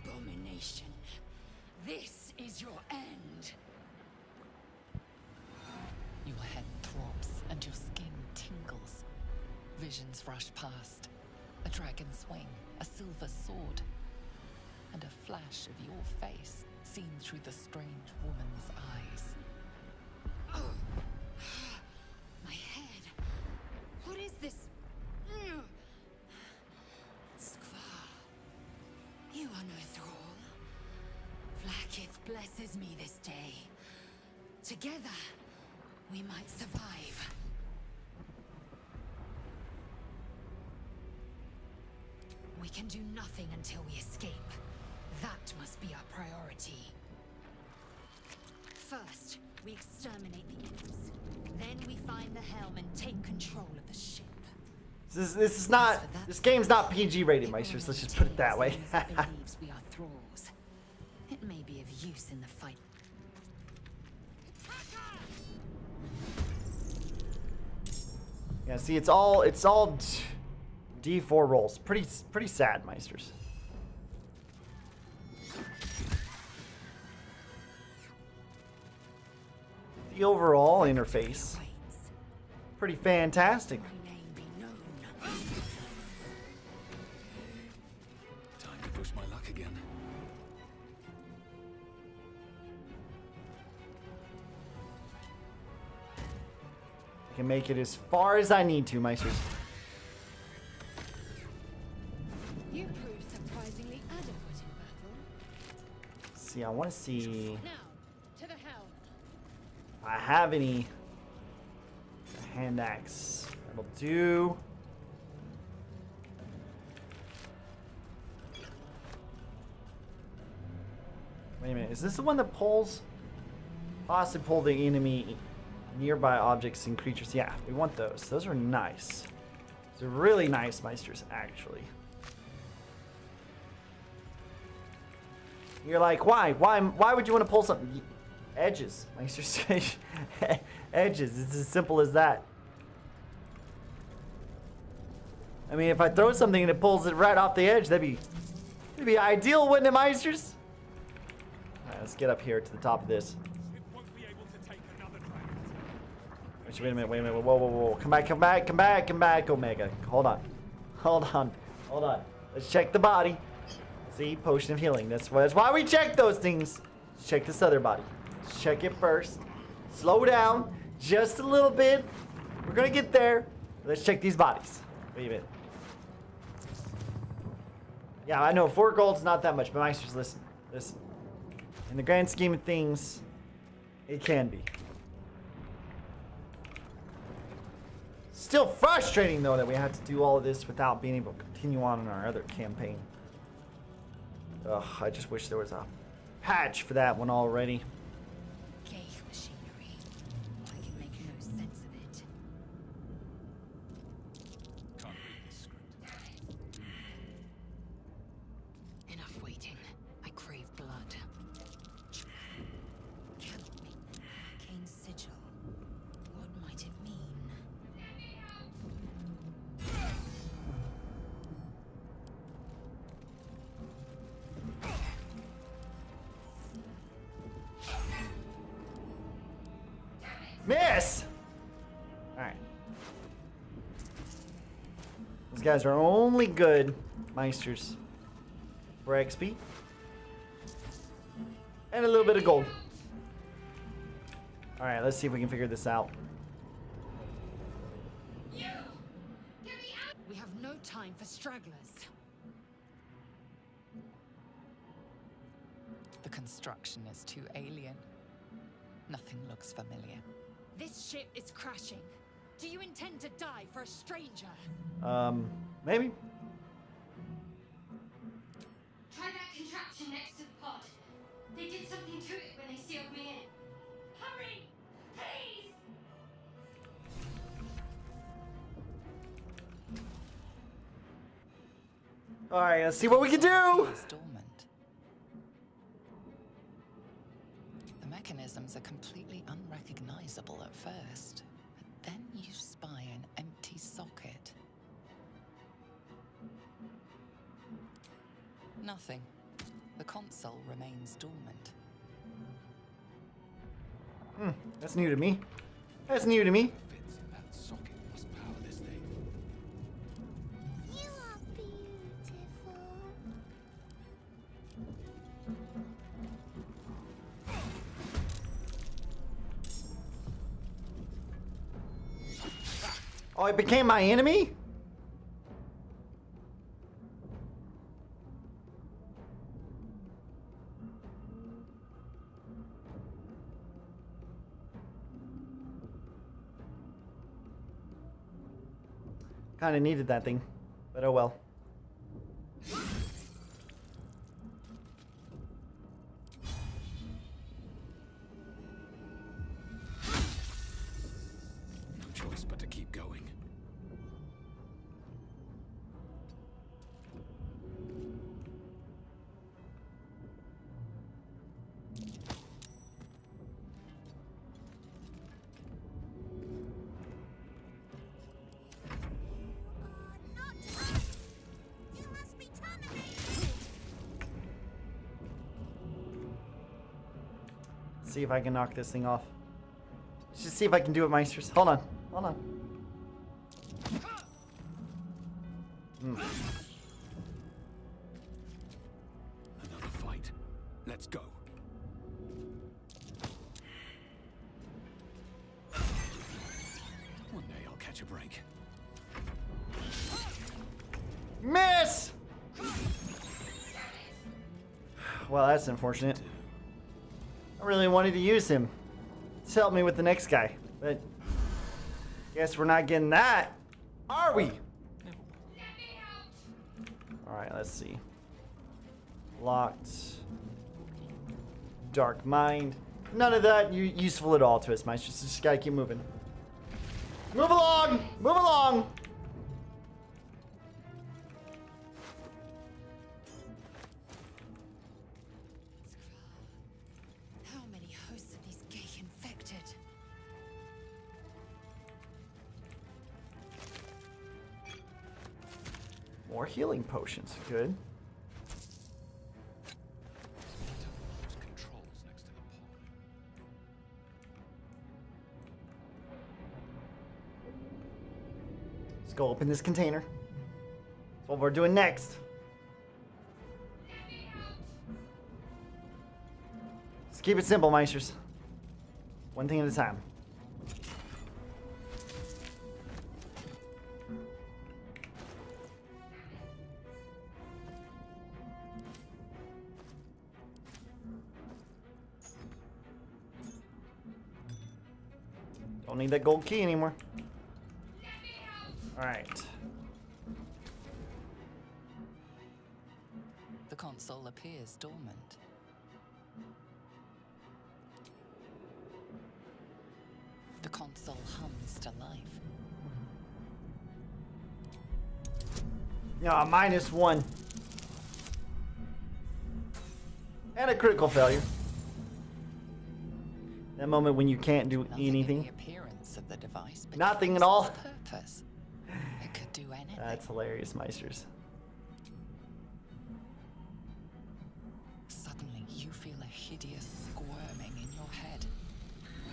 [SPEAKER 3] Abomination. This is your end. Your head throbs and your skin tingles. Visions rush past. A dragon's wing, a silver sword, and a flash of your face seen through the strange woman's eyes. Oh. My head. What is this? Skvar. You are no thrall. Vlaakith blesses me this day. Together, we might survive. We can do nothing until we escape. That must be our priority. First, we exterminate the imps. Then we find the helm and take control of the ship.
[SPEAKER 1] This is not. This game's not PG rated, Meisters. Let's just put it that way.
[SPEAKER 3] Believes we are thralls. It may be of use in the fight.
[SPEAKER 1] Yeah, see, it's all D4 rolls. Pretty sad, Meisters. The overall interface, pretty fantastic.
[SPEAKER 3] My name be known.
[SPEAKER 4] Time to push my luck again.
[SPEAKER 1] I can make it as far as I need to, Meisters.
[SPEAKER 6] You proved surprisingly adequate in battle.
[SPEAKER 1] See, I want to see
[SPEAKER 6] Now, to the helm.
[SPEAKER 1] if I have any hand axe. That'll do. Wait a minute, is this the one that pulls? Possibly pull the enemy nearby objects and creatures. Yeah, we want those. Those are nice. Those are really nice, Meisters, actually. You're like, why? Why would you want to pull something? Edges, Meisters. Edges. It's as simple as that. I mean, if I throw something and it pulls it right off the edge, that'd be ideal, wouldn't it, Meisters? All right, let's get up here to the top of this. Wait a minute. Whoa. Come back, Omega. Hold on. Let's check the body. See, potion of healing. That's why we check those things. Let's check this other body. Let's check it first. Slow down just a little bit. We're gonna get there. Let's check these bodies. Wait a minute. Yeah, I know 4 gold's not that much, but Meisters, listen. In the grand scheme of things, it can be. Still frustrating, though, that we had to do all of this without being able to continue on in our other campaign. Ugh, I just wish there was a patch for that one already.
[SPEAKER 3] Gay machinery. I can make no sense of it.
[SPEAKER 4] Can't read this script.
[SPEAKER 3] Enough waiting. I crave blood. Help me. Kane's sigil. What might it mean?
[SPEAKER 1] Miss! Alright. These guys are only good, Meisters, for XP. And a little bit of gold. Alright, let's see if we can figure this out.
[SPEAKER 7] We have no time for stragglers.
[SPEAKER 3] The construction is too alien. Nothing looks familiar.
[SPEAKER 7] This ship is crashing. Do you intend to die for a stranger?
[SPEAKER 1] Maybe.
[SPEAKER 6] Try that contraption next to the pod. They did something to it when they sealed me in. Hurry! Please!
[SPEAKER 1] Alright, let's see what we can do!
[SPEAKER 3] It's dormant. The mechanisms are completely unrecognizable at first, but then you spy an empty socket. Nothing. The console remains dormant.
[SPEAKER 1] That's new to me. That's new to me.
[SPEAKER 4] Fits in that socket must power this thing.
[SPEAKER 6] You are beautiful.
[SPEAKER 1] Oh, it became my enemy? Kind of needed that thing, but oh well.
[SPEAKER 4] No choice but to keep going.
[SPEAKER 6] Not us! You must be terminated!
[SPEAKER 1] See if I can knock this thing off. Let's just see if I can do it, Meisters. Hold on. Hold on.
[SPEAKER 4] Another fight. Let's go. One day I'll catch a break.
[SPEAKER 1] Miss! Well, that's unfortunate. I really wanted to use him to help me with the next guy, but guess we're not getting that, are we? Alright, let's see. Locked. Dark Mind. None of that useful at all to us, Mike. Just gotta keep moving. Move along! Move along!
[SPEAKER 7] How many hosts of these gay infected?
[SPEAKER 1] More healing potions. Good.
[SPEAKER 4] Controls next to the pod.
[SPEAKER 1] Let's go open this container. That's what we're doing next. Let's keep it simple, Meisters. One thing at a time. Don't need that gold key anymore. Alright.
[SPEAKER 3] The console appears dormant. The console hums to life.
[SPEAKER 1] Yeah, -1. And a critical failure. That moment when you can't do
[SPEAKER 3] Nothing in
[SPEAKER 1] anything.
[SPEAKER 3] the appearance of the device, but
[SPEAKER 1] Nothing at
[SPEAKER 3] defeats
[SPEAKER 1] all.
[SPEAKER 3] its purpose. It could do anything.
[SPEAKER 1] That's hilarious, Meisters.
[SPEAKER 3] Suddenly, you feel a hideous squirming in your head.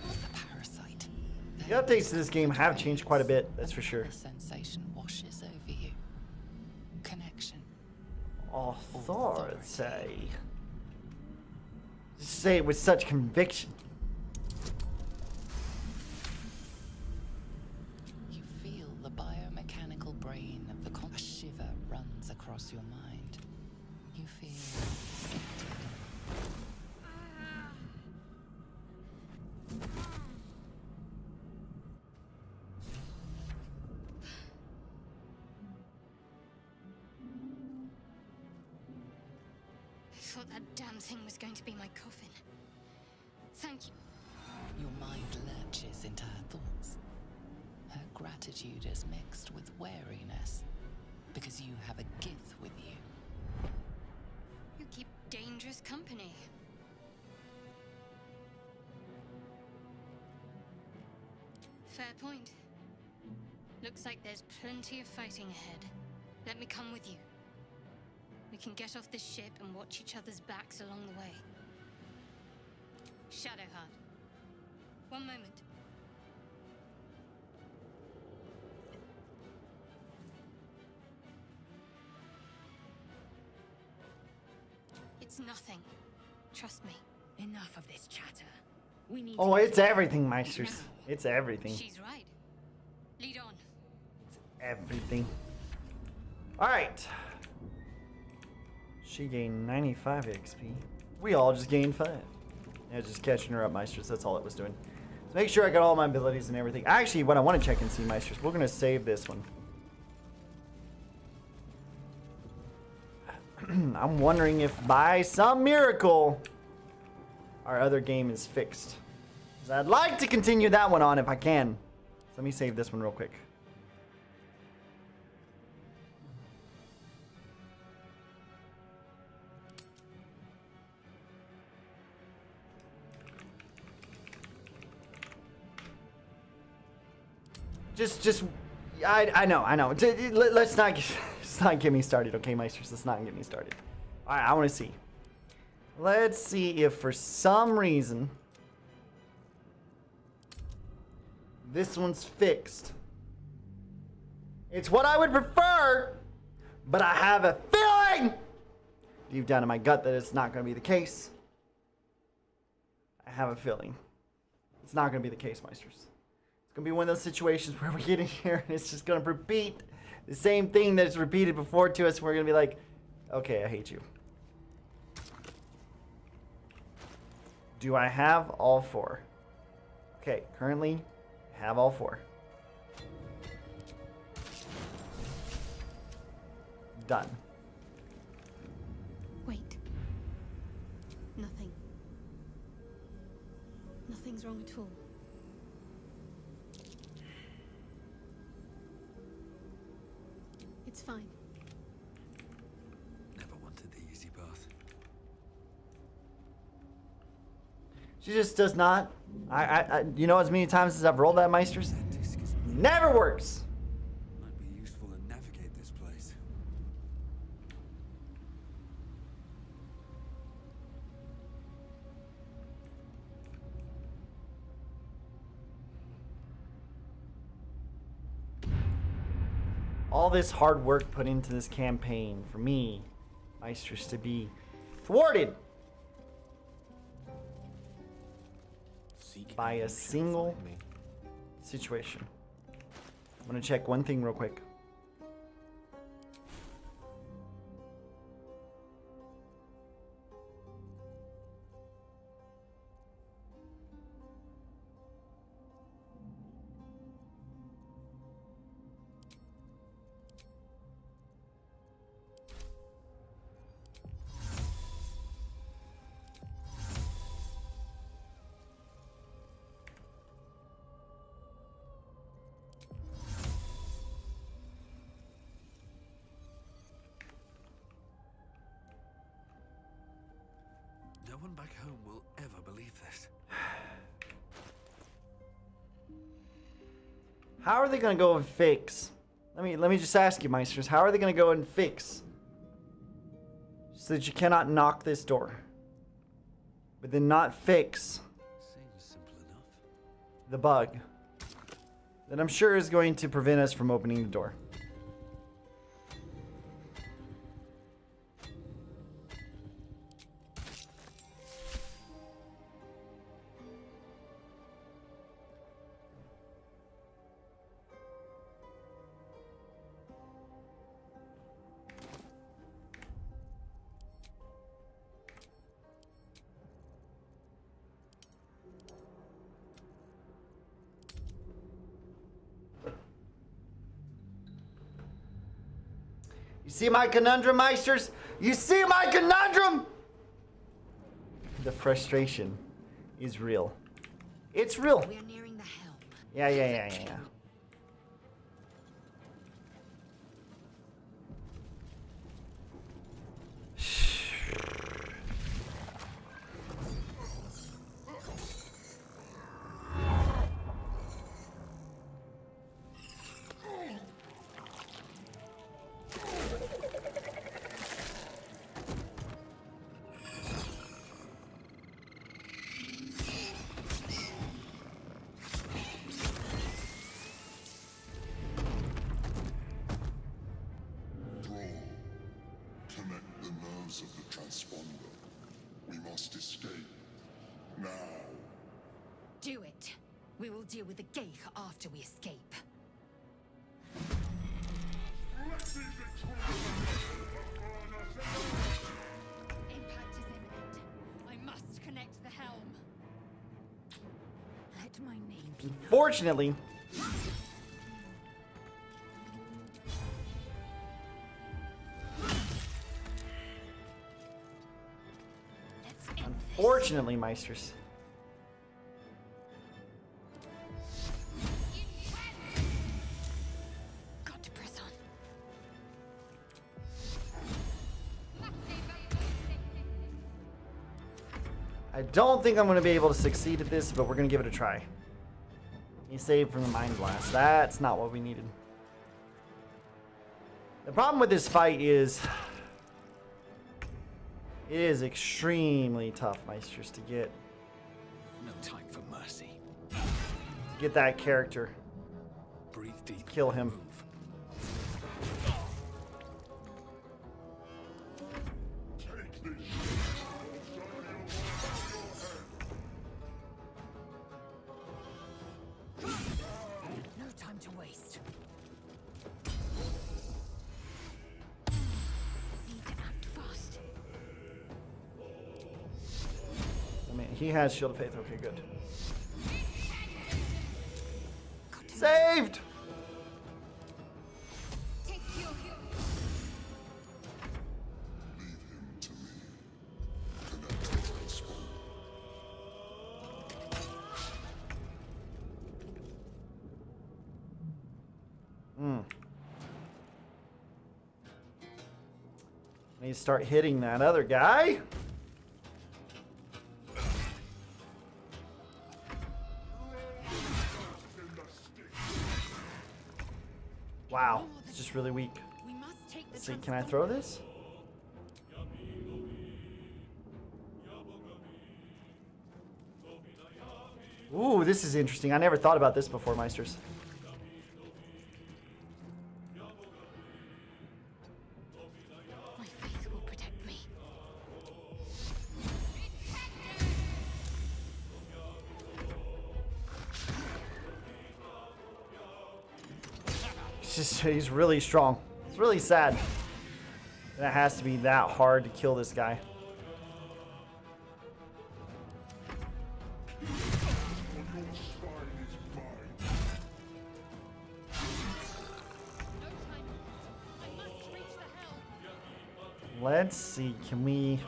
[SPEAKER 3] The parasite.
[SPEAKER 1] The updates to this game have changed quite a bit, that's for sure.
[SPEAKER 3] The sensation washes over you. Connection.
[SPEAKER 1] Authority. Just say it with such conviction.
[SPEAKER 3] You feel the biomechanical brain of the a shiver runs across your mind. You feel accepted.
[SPEAKER 6] I thought that damn thing was going to be my coffin. Thank you.
[SPEAKER 3] Your mind lurches into her thoughts. Her gratitude is mixed with wariness, because you have a gift with you.
[SPEAKER 6] You keep dangerous company. Fair point. Looks like there's plenty of fighting ahead. Let me come with you. We can get off this ship and watch each other's backs along the way. Shadowheart. One moment. It's nothing. Trust me.
[SPEAKER 5] Enough of this chatter. We need
[SPEAKER 1] Oh,
[SPEAKER 5] to
[SPEAKER 1] it's everything, Meisters. It's everything.
[SPEAKER 6] She's right. Lead on.
[SPEAKER 1] Everything. Alright. She gained 95 XP. We all just gained 5. Yeah, just catching her up, Meisters. That's all it was doing. So make sure I got all my abilities and everything. Actually, what I want to check and see, Meisters, we're going to save this one. I'm wondering if by some miracle our other game is fixed. 'Cause I'd like to continue that one on if I can. So let me save this one real quick. I know. Let's not get me started, okay, Meisters? Let's not get me started. All right, I want to see. Let's see if for some reason this one's fixed. It's what I would prefer, but I have a feeling deep down in my gut that it's not going to be the case. I have a feeling it's not going to be the case, Meisters. It's going to be one of those situations where we get in here and it's just going to repeat the same thing that's repeated before to us. We're going to be like, okay, I hate you. Do I have all 4? Okay, currently I have all 4. Done.
[SPEAKER 6] Wait. Nothing. Nothing's wrong at all. It's fine.
[SPEAKER 2] Never wanted the easy path.
[SPEAKER 1] She just does not. You know, as many times as I've rolled that, Meisters,
[SPEAKER 2] That disc is
[SPEAKER 1] never works.
[SPEAKER 2] might be useful to navigate this place.
[SPEAKER 1] All this hard work put into this campaign for me, Meisters, to be thwarted by a single situation. I'm gonna check one thing real quick.
[SPEAKER 2] No one back home will ever believe this.
[SPEAKER 1] How are they gonna go and fix? Let me just ask you, Meisters. How are they gonna go and fix so that you cannot knock this door, but then not fix
[SPEAKER 2] Seems simple enough.
[SPEAKER 1] the bug that I'm sure is going to prevent us from opening the door? You see my conundrum, Meisters? You see my conundrum? The frustration is real. It's real.
[SPEAKER 5] We're nearing the helm.
[SPEAKER 1] Yeah.
[SPEAKER 8] Connect the nerves of the transponder. We must escape. Now.
[SPEAKER 5] Do it. We will deal with the Geich after we escape. Impact is imminent. I must connect the helm. Let my name be known.
[SPEAKER 1] Fortunately,
[SPEAKER 5] Let's end this.
[SPEAKER 1] unfortunately, Meisters.
[SPEAKER 5] Got to press on.
[SPEAKER 1] I don't think I'm going to be able to succeed at this, but we're going to give it a try. You saved from the Mind Blast. That's not what we needed. The problem with this fight is it is extremely tough, Meisters, to get
[SPEAKER 4] No time for mercy.
[SPEAKER 1] that character.
[SPEAKER 4] Breathe deep.
[SPEAKER 1] Kill him.
[SPEAKER 4] Move.
[SPEAKER 8] Take this.
[SPEAKER 5] No time to waste. Need to act fast.
[SPEAKER 1] I mean, he has Shield of Faith. Okay, good.
[SPEAKER 5] Got to
[SPEAKER 1] Saved!
[SPEAKER 5] take your
[SPEAKER 8] Leave him to me. Connect the transponder.
[SPEAKER 1] Need to start hitting that other guy. Wow, it's just really weak.
[SPEAKER 5] We must take the
[SPEAKER 1] Let's see, can I throw this? Ooh, this is interesting. I never thought about this before, Meisters.
[SPEAKER 5] My faith will protect me.
[SPEAKER 1] He's really strong. It's really sad that it has to be that hard to kill this guy.
[SPEAKER 8] Your spine is mine.
[SPEAKER 5] No time. I must reach the helm.
[SPEAKER 1] Let's see, can we...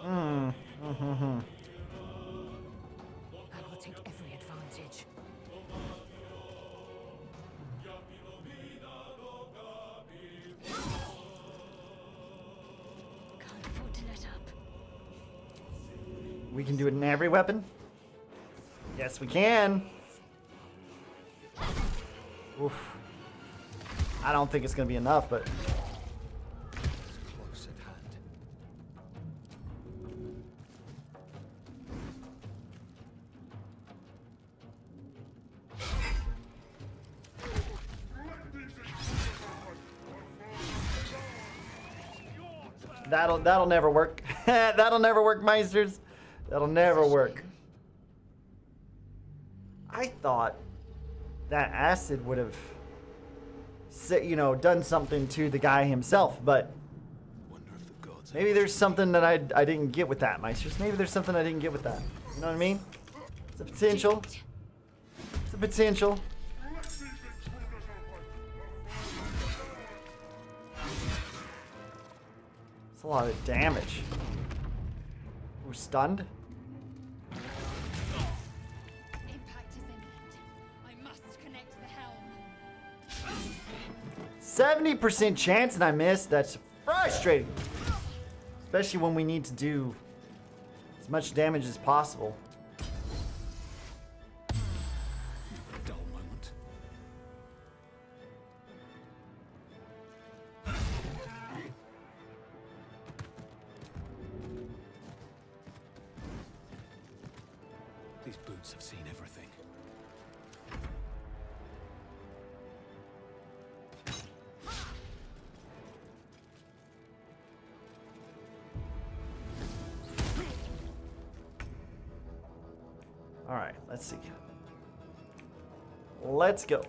[SPEAKER 5] I will take every advantage. Can't afford to let up.
[SPEAKER 1] We can do it in every weapon? Yes, we can. Oof. I don't think it's going to be enough, but...
[SPEAKER 2] Close at hand.
[SPEAKER 1] That'll never work. That'll never work, Meisters. That'll never work. I thought that acid would have, done something to the guy himself, but
[SPEAKER 2] Wonder if the gods.
[SPEAKER 1] maybe there's something that I didn't get with that, Meisters. Maybe there's something I didn't get with that. You know what I mean? It's a potential. It's a potential. a lot of damage. We're stunned.
[SPEAKER 7] Impact is imminent. I must connect the helm.
[SPEAKER 1] 70% chance and I missed. That's frustrating. Especially when we need to do as much damage as possible.
[SPEAKER 4] A dull moment. These boots have seen everything.
[SPEAKER 1] All right, let's see. Let's go.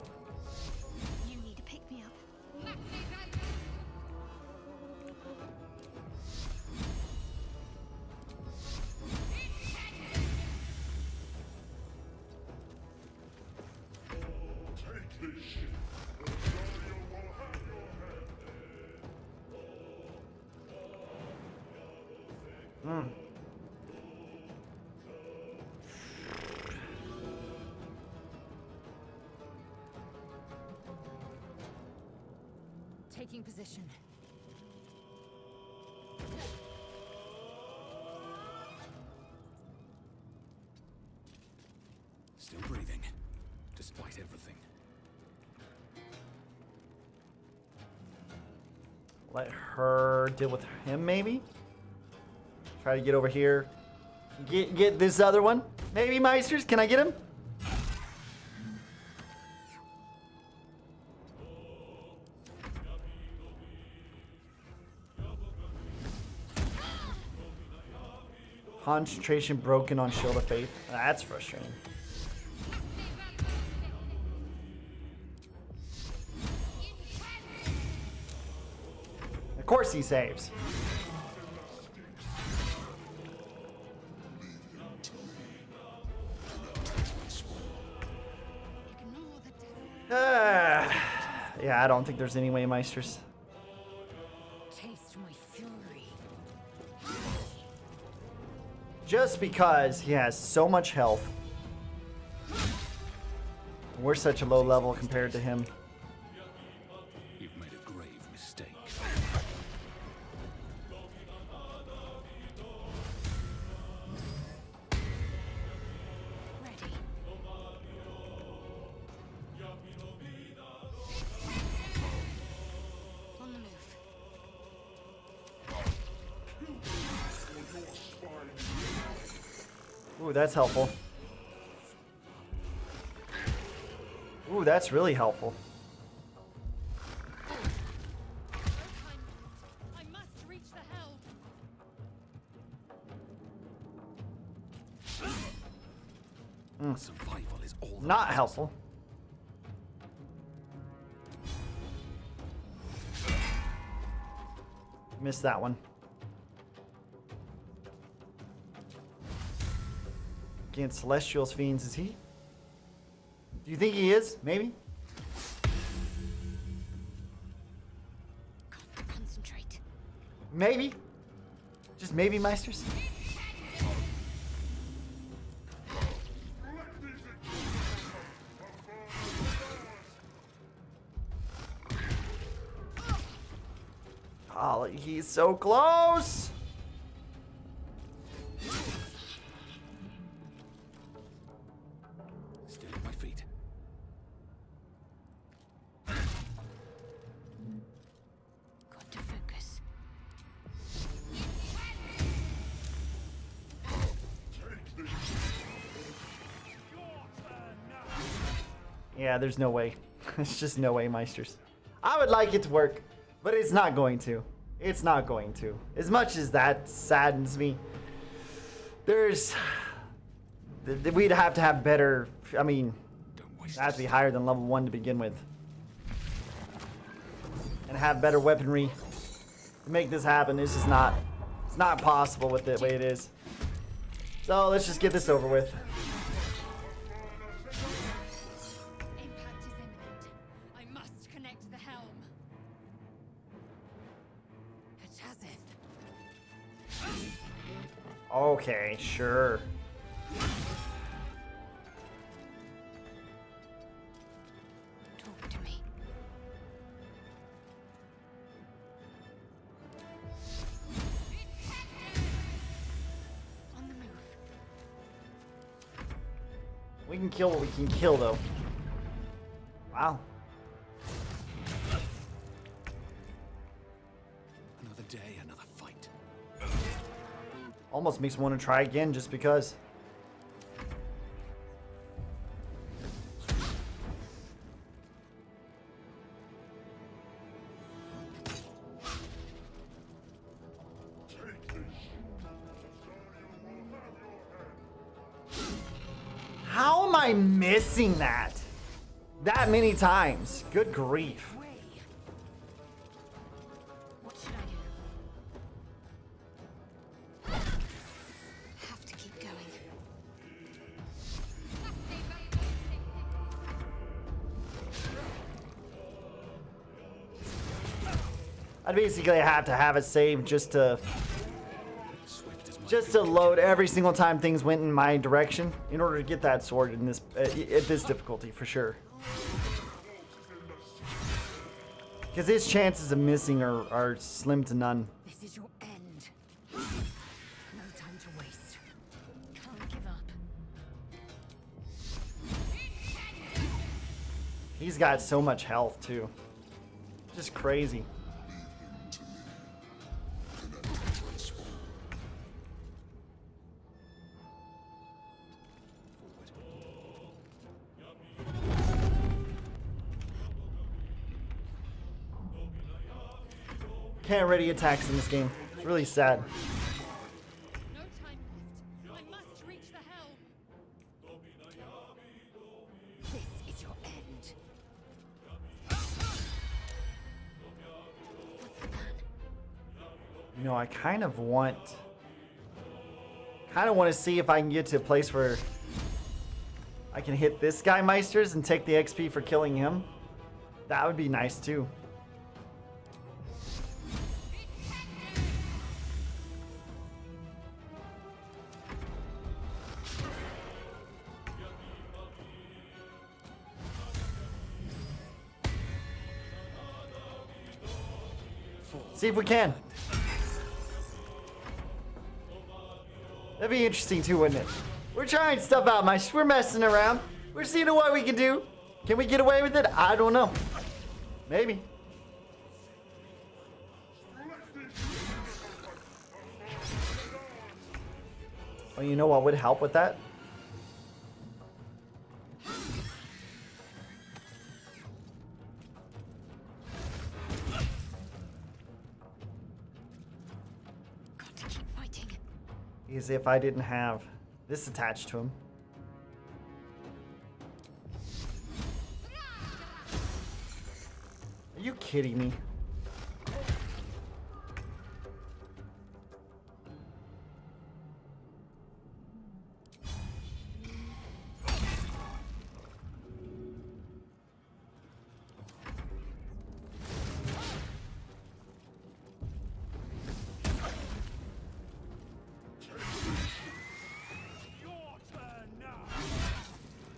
[SPEAKER 6] You need to pick me up.
[SPEAKER 8] Take this ship. Belial will have your head.
[SPEAKER 7] Taking position.
[SPEAKER 4] Still breathing, despite everything.
[SPEAKER 1] Let her deal with him, maybe? Try to get over here. Get this other one. Maybe, Meisters? Can I get him? Concentration broken on Shield of Faith. That's frustrating. Of course he saves. Yeah, I don't think there's any way, Meisters.
[SPEAKER 7] Taste my fury.
[SPEAKER 1] Just because he has so much health. We're such a low level compared to him.
[SPEAKER 4] You've made a grave mistake.
[SPEAKER 7] Ready.
[SPEAKER 6] On the move.
[SPEAKER 1] Ooh, that's helpful. Ooh, that's really helpful.
[SPEAKER 7] I must reach the helm.
[SPEAKER 4] Survival is all that
[SPEAKER 1] Not
[SPEAKER 4] matters.
[SPEAKER 1] helpful. Missed that one. Against Celestial's Fiends, is he? Do you think he is? Maybe?
[SPEAKER 6] Concentrate.
[SPEAKER 1] Maybe? Just maybe, Meisters? Oh, he's so close!
[SPEAKER 4] Still at my feet.
[SPEAKER 6] Got to focus.
[SPEAKER 1] Yeah, there's no way. There's just no way, Meisters. I would like it to work, but it's not going to. It's not going to. As much as that saddens me, we'd have to have better, I mean,
[SPEAKER 4] Don't waste
[SPEAKER 1] it has to be higher than level 1 to begin with. And have better weaponry to make this happen. It's just not, it's not possible with the way it is. So let's just get this over with.
[SPEAKER 7] Impact is imminent. I must connect the helm. It has it.
[SPEAKER 1] Okay, sure.
[SPEAKER 5] Talk to me. On the move.
[SPEAKER 1] We can kill what we can kill, though. Wow.
[SPEAKER 4] Another day, another fight.
[SPEAKER 1] Almost makes me want to try again just because. How am I missing that? That many times. Good grief.
[SPEAKER 5] Way. What should I do? Have to keep going.
[SPEAKER 1] I'd basically have to have it saved just to
[SPEAKER 4] Swift as my
[SPEAKER 1] load every single time things went in my direction in order to get that sword in this at this difficulty for sure. Because his chances of missing are slim to none.
[SPEAKER 5] This is your end. No time to waste. Can't give up.
[SPEAKER 1] He's got so much health too. Just crazy. Can't ready attacks in this game. It's really sad.
[SPEAKER 7] No time left. I must reach the helm.
[SPEAKER 5] This is your end. What's the plan?
[SPEAKER 1] You know, I kind of want to see if I can get to a place where I can hit this guy Meisters and take the XP for killing him. That would be nice too. See if we can. That'd be interesting too, wouldn't it? We're trying stuff out, Meisters. We're messing around. We're seeing what we can do. Can we get away with it? I don't know. Maybe. Well, you know what would help with that?
[SPEAKER 5] Got to keep fighting.
[SPEAKER 1] Is if I didn't have this attached to him. Are you kidding me?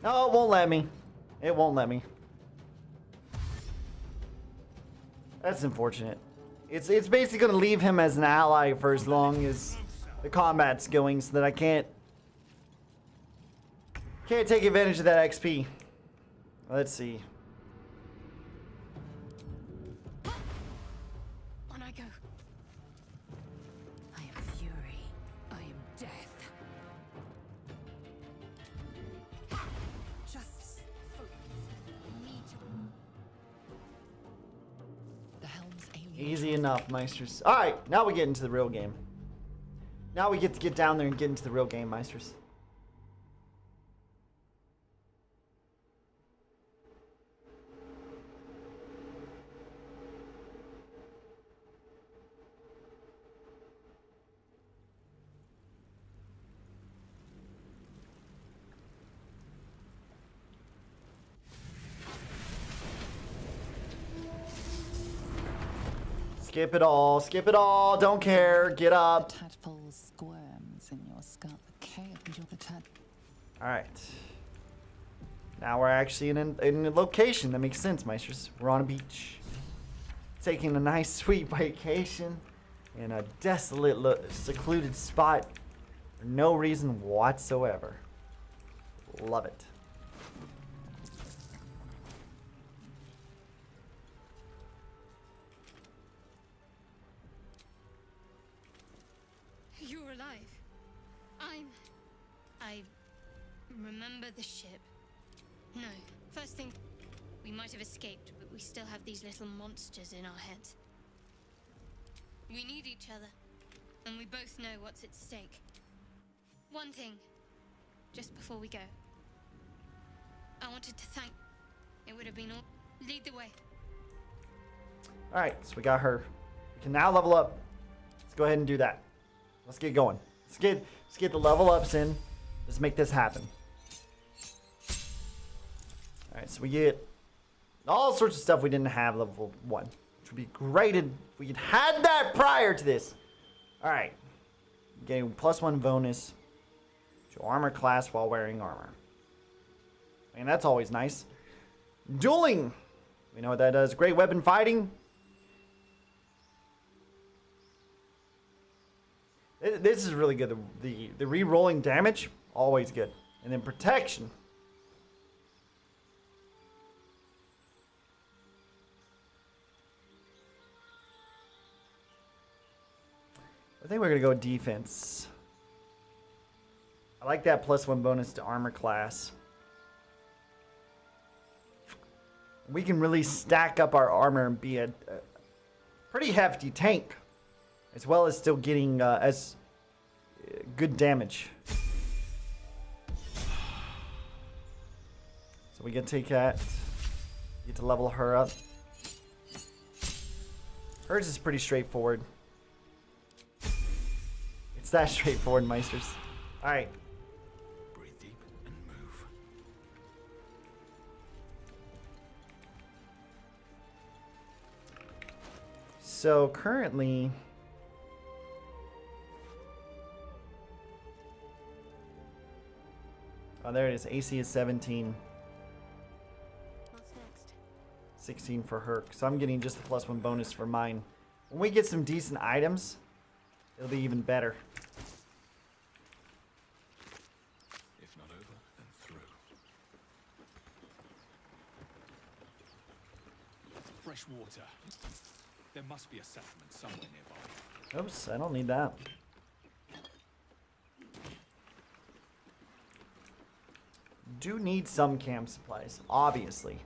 [SPEAKER 1] No, it won't let me. It won't let me. That's unfortunate. It's basically going to leave him as an ally for as long as the combat's going so that I can't take advantage of that XP. Let's see.
[SPEAKER 5] On I go. I am fury. I am death. Just focus. Need to.
[SPEAKER 3] The helm's alien.
[SPEAKER 1] Easy enough, Meisters. Alright, now we get into the real game. Now we get to get down there and get into the real game, Meisters. Skip it all. Skip it all. Don't care. Get up.
[SPEAKER 3] The tadpole squirms in your skull. Okay, enjoy the tad.
[SPEAKER 1] All right. Now we're actually in a location that makes sense, Meisters. We're on a beach. Taking a nice, sweet vacation in a desolate, secluded spot for no reason whatsoever. Love it.
[SPEAKER 6] You're alive. I remember the ship. No, first thing, we might have escaped, but we still have these little monsters in our heads. We need each other, and we both know what's at stake. One thing, just before we go. I wanted to thank... It would have been all... Lead the way.
[SPEAKER 1] Alright, so we got her. We can now level up. Let's go ahead and do that. Let's get going. Let's get the level ups in. Let's make this happen. Alright, so we get all sorts of stuff we didn't have level 1. Which would be great if we had had that prior to this. Alright. Getting +1 bonus to armor class while wearing armor. I mean, that's always nice. Dueling. We know what that does. Great weapon fighting. This is really good. The re-rolling damage, always good. And then protection. I think we're going to go defense. I like that +1 bonus to armor class. We can really stack up our armor and be a pretty hefty tank, as well as still getting as good damage. So we get to take that, get to level her up. Hers is pretty straightforward. It's that straightforward, Meisters. All right.
[SPEAKER 4] Breathe deep and move.
[SPEAKER 1] So currently, oh, there it is. AC is 17.
[SPEAKER 6] What's next?
[SPEAKER 1] 16 for her. So I'm getting just the +1 bonus for mine. When we get some decent items, it'll be even better.
[SPEAKER 4] If not over, then through. Fresh water. There must be a settlement somewhere nearby.
[SPEAKER 1] Oops, I don't need that. Do need some camp supplies, obviously.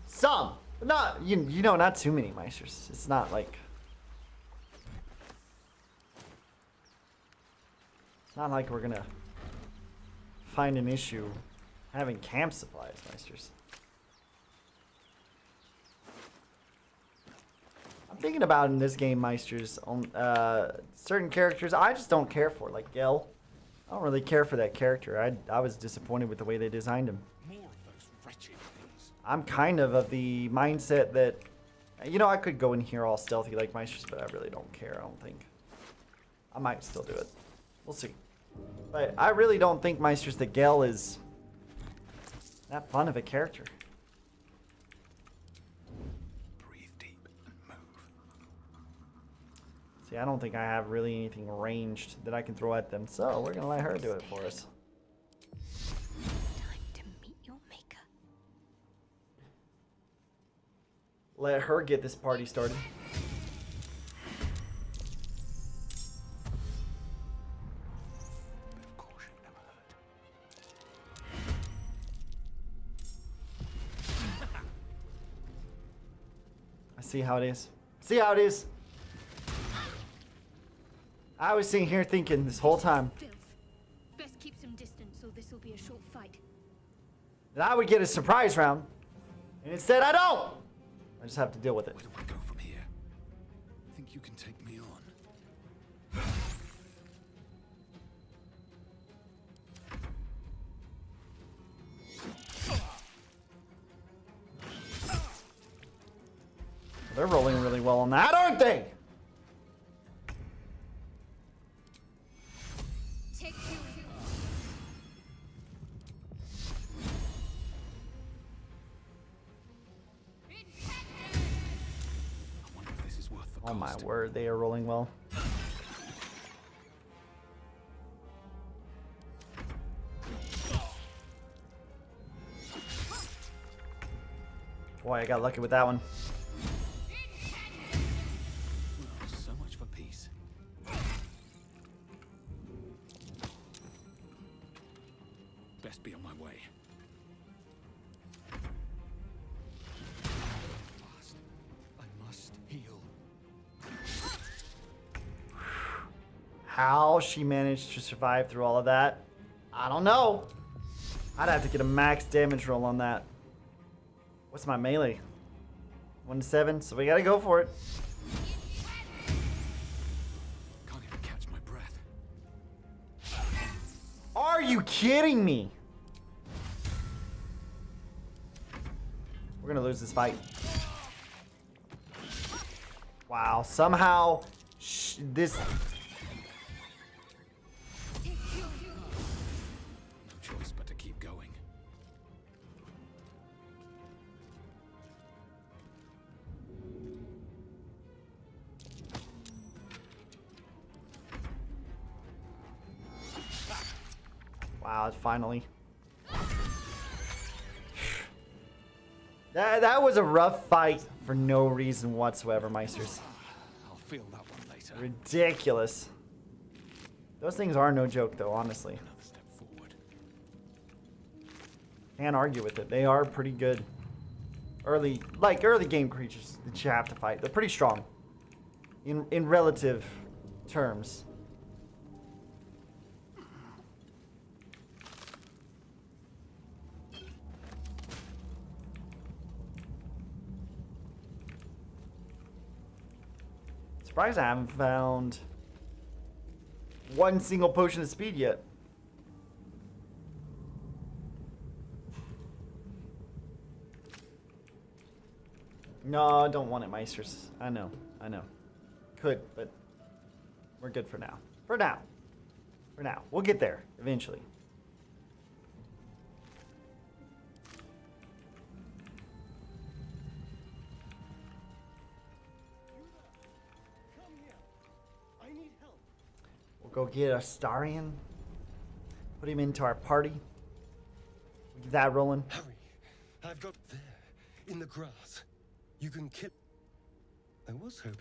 [SPEAKER 1] Some, but not you know, not too many, Meisters. It's not like we're gonna find an issue having camp supplies, Meisters. I'm thinking about in this game, Meisters, on certain characters I just don't care for, like Gel. I don't really care for that character. I was disappointed with the way they designed him.
[SPEAKER 4] More of those wretched things.
[SPEAKER 1] I'm kind of the mindset that, you know, I could go in here all stealthy like Meisters, but I really don't care, I don't think. I might still do it. We'll see. But I really don't think, Meisters, that Gel is that fun of a character.
[SPEAKER 4] Breathe deep and move.
[SPEAKER 1] See, I don't think I have really anything ranged that I can throw at them, so we're gonna let her do it for us.
[SPEAKER 6] Time to meet your maker.
[SPEAKER 1] Let her get this party started.
[SPEAKER 4] Bit of caution never hurt.
[SPEAKER 1] I see how it is. See how it is. I was sitting here thinking this whole time
[SPEAKER 6] Filth. Best keep some distance, or this will be a short fight.
[SPEAKER 1] that I would get a surprise round, and instead I don't. I just have to deal with it.
[SPEAKER 4] Where do I go from here? Think you can take me on?
[SPEAKER 1] They're rolling really well on that, aren't they?
[SPEAKER 6] Take two.
[SPEAKER 4] I wonder if this is worth the
[SPEAKER 1] Oh my
[SPEAKER 4] cost.
[SPEAKER 1] word, they are rolling well. Boy, I got lucky with that one.
[SPEAKER 4] So much for peace. Best be on my way. Fast. I must heal.
[SPEAKER 1] How she managed to survive through all of that, I don't know. I'd have to get a max damage roll on that. What's my melee? 1 to 7, so we gotta go for it.
[SPEAKER 4] Can't even catch my breath.
[SPEAKER 1] Are you kidding me? We're gonna lose this fight. Wow, somehow this...
[SPEAKER 4] No choice but to keep going.
[SPEAKER 1] Wow, finally. That was a rough fight for no reason whatsoever, Meisters.
[SPEAKER 4] I'll feel that one later.
[SPEAKER 1] Ridiculous. Those things are no joke, though, honestly.
[SPEAKER 4] Another step forward.
[SPEAKER 1] Can't argue with it. They are pretty good. Early game creatures that you have to fight. They're pretty strong. In relative terms. Surprised I haven't found one single potion of speed yet. No, I don't want it, Meisters. I know. Could, but we're good for now. For now. We'll get there eventually. We'll go get Astarion. Put him into our party. We'll get that rolling.
[SPEAKER 9] Hurry! I've got there, in the grass. You can kill. I was hoping.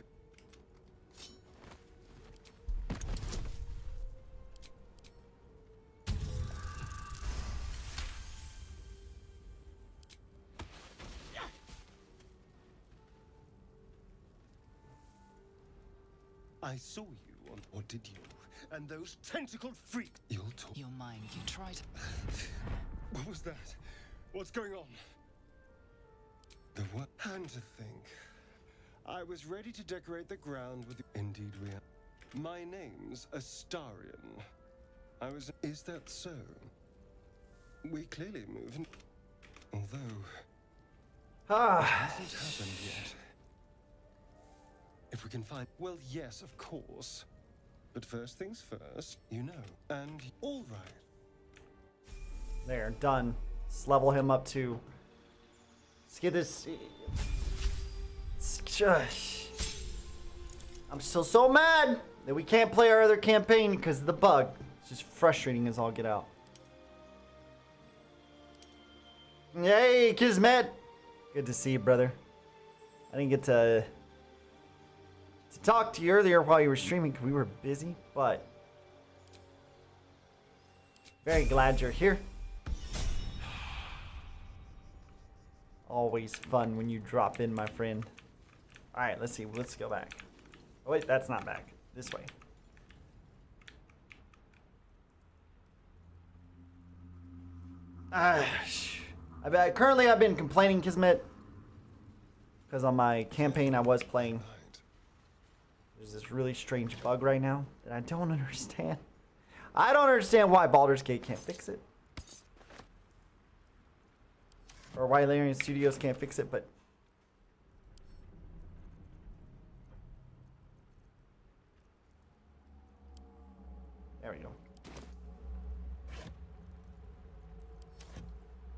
[SPEAKER 9] I saw you on, or did you? And those tentacled freaks. You'll talk.
[SPEAKER 3] Your mind, you tried.
[SPEAKER 9] What was that? What's going on? The what? And to think, I was ready to decorate the ground with. Indeed, we are. My name's Astarion. I was. Is that so? We clearly move. Although.
[SPEAKER 1] Ah.
[SPEAKER 9] Hasn't happened yet. If we can find. Well, yes, of course. But first things first, you know. And all right.
[SPEAKER 1] There, done. Let's level him up to. Let's get this. I'm still so mad that we can't play our other campaign because of the bug. It's just frustrating as all get out. Hey, Kismet! Good to see you, brother. I didn't get to talk to you earlier while you were streaming because we were busy, but very glad you're here. Always fun when you drop in, my friend. All right, let's see. Let's go back. Oh, wait, that's not back. This way. Currently, I've been complaining, Kismet, because on my campaign I was playing. There's this really strange bug right now that I don't understand. I don't understand why Baldur's Gate can't fix it. Or why Larian Studios can't fix it, but you go.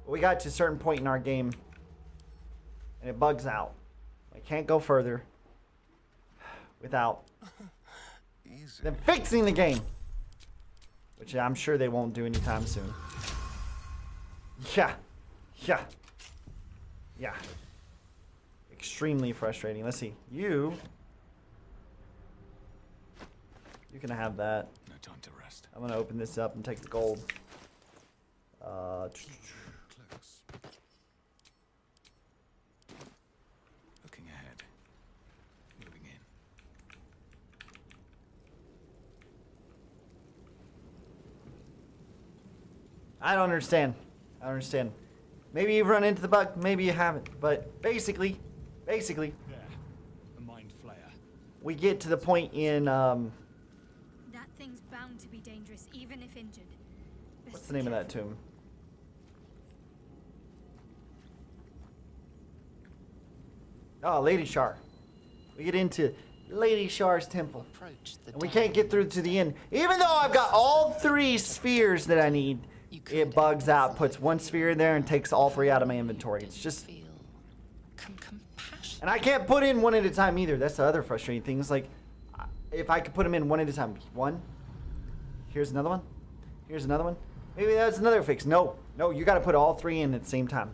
[SPEAKER 1] We got to a certain point in our game, and it bugs out. I can't go further without them fixing the game, which I'm sure they won't do anytime soon. Yeah. Extremely frustrating. Let's see. You can have that.
[SPEAKER 4] No time to rest.
[SPEAKER 1] I'm gonna open this up and take the gold.
[SPEAKER 4] Close. Looking ahead. Moving in.
[SPEAKER 1] I don't understand. Maybe you've run into the bug, maybe you haven't. But basically,
[SPEAKER 4] There. A mind flayer.
[SPEAKER 1] we get to the point in
[SPEAKER 6] That thing's bound to be dangerous, even if injured.
[SPEAKER 1] what's the name of that tomb? Oh, Lady Shar. We get into Lady Shar's temple.
[SPEAKER 3] Approach the
[SPEAKER 1] And we can't get through to the end. Even though I've got all 3 spheres that I need, it bugs out, puts 1 sphere in there and takes all 3 out of my inventory. It's just...
[SPEAKER 3] feel compassion.
[SPEAKER 1] And I can't put in 1 at a time either. That's the other frustrating thing. It's like, if I could put them in 1 at a time. 1. Here's another one. Here's another one. Maybe that's another fix. No, you got to put all 3 in at the same time.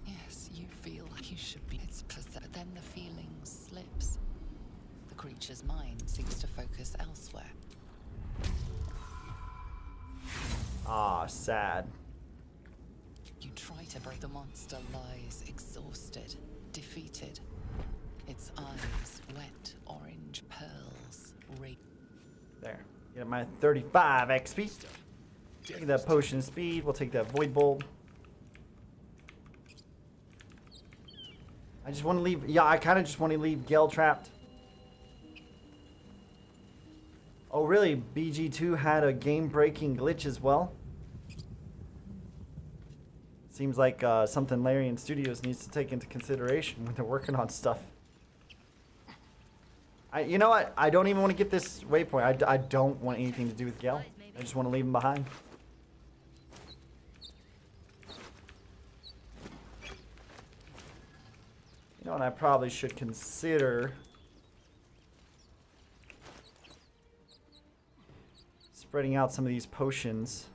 [SPEAKER 3] Yes, you feel like you should be. It's but then the feeling slips. The creature's mind seems to focus elsewhere.
[SPEAKER 1] Ah, sad.
[SPEAKER 3] You try to break the monster lies exhausted, defeated. Its eyes wet orange pearls.
[SPEAKER 1] There. Get my 35 XP. Take that potion of speed. We'll take that void bulb. I just want to leave. Yeah, I kind of just want to leave Gale trapped. Oh, really? BG2 had a game-breaking glitch as well? Seems like something Larian Studios needs to take into consideration when they're working on stuff. You know what? I don't even want to get this waypoint. I don't want anything to do with Gale. I just want to leave him behind. You know what? I probably should consider spreading out some of these potions.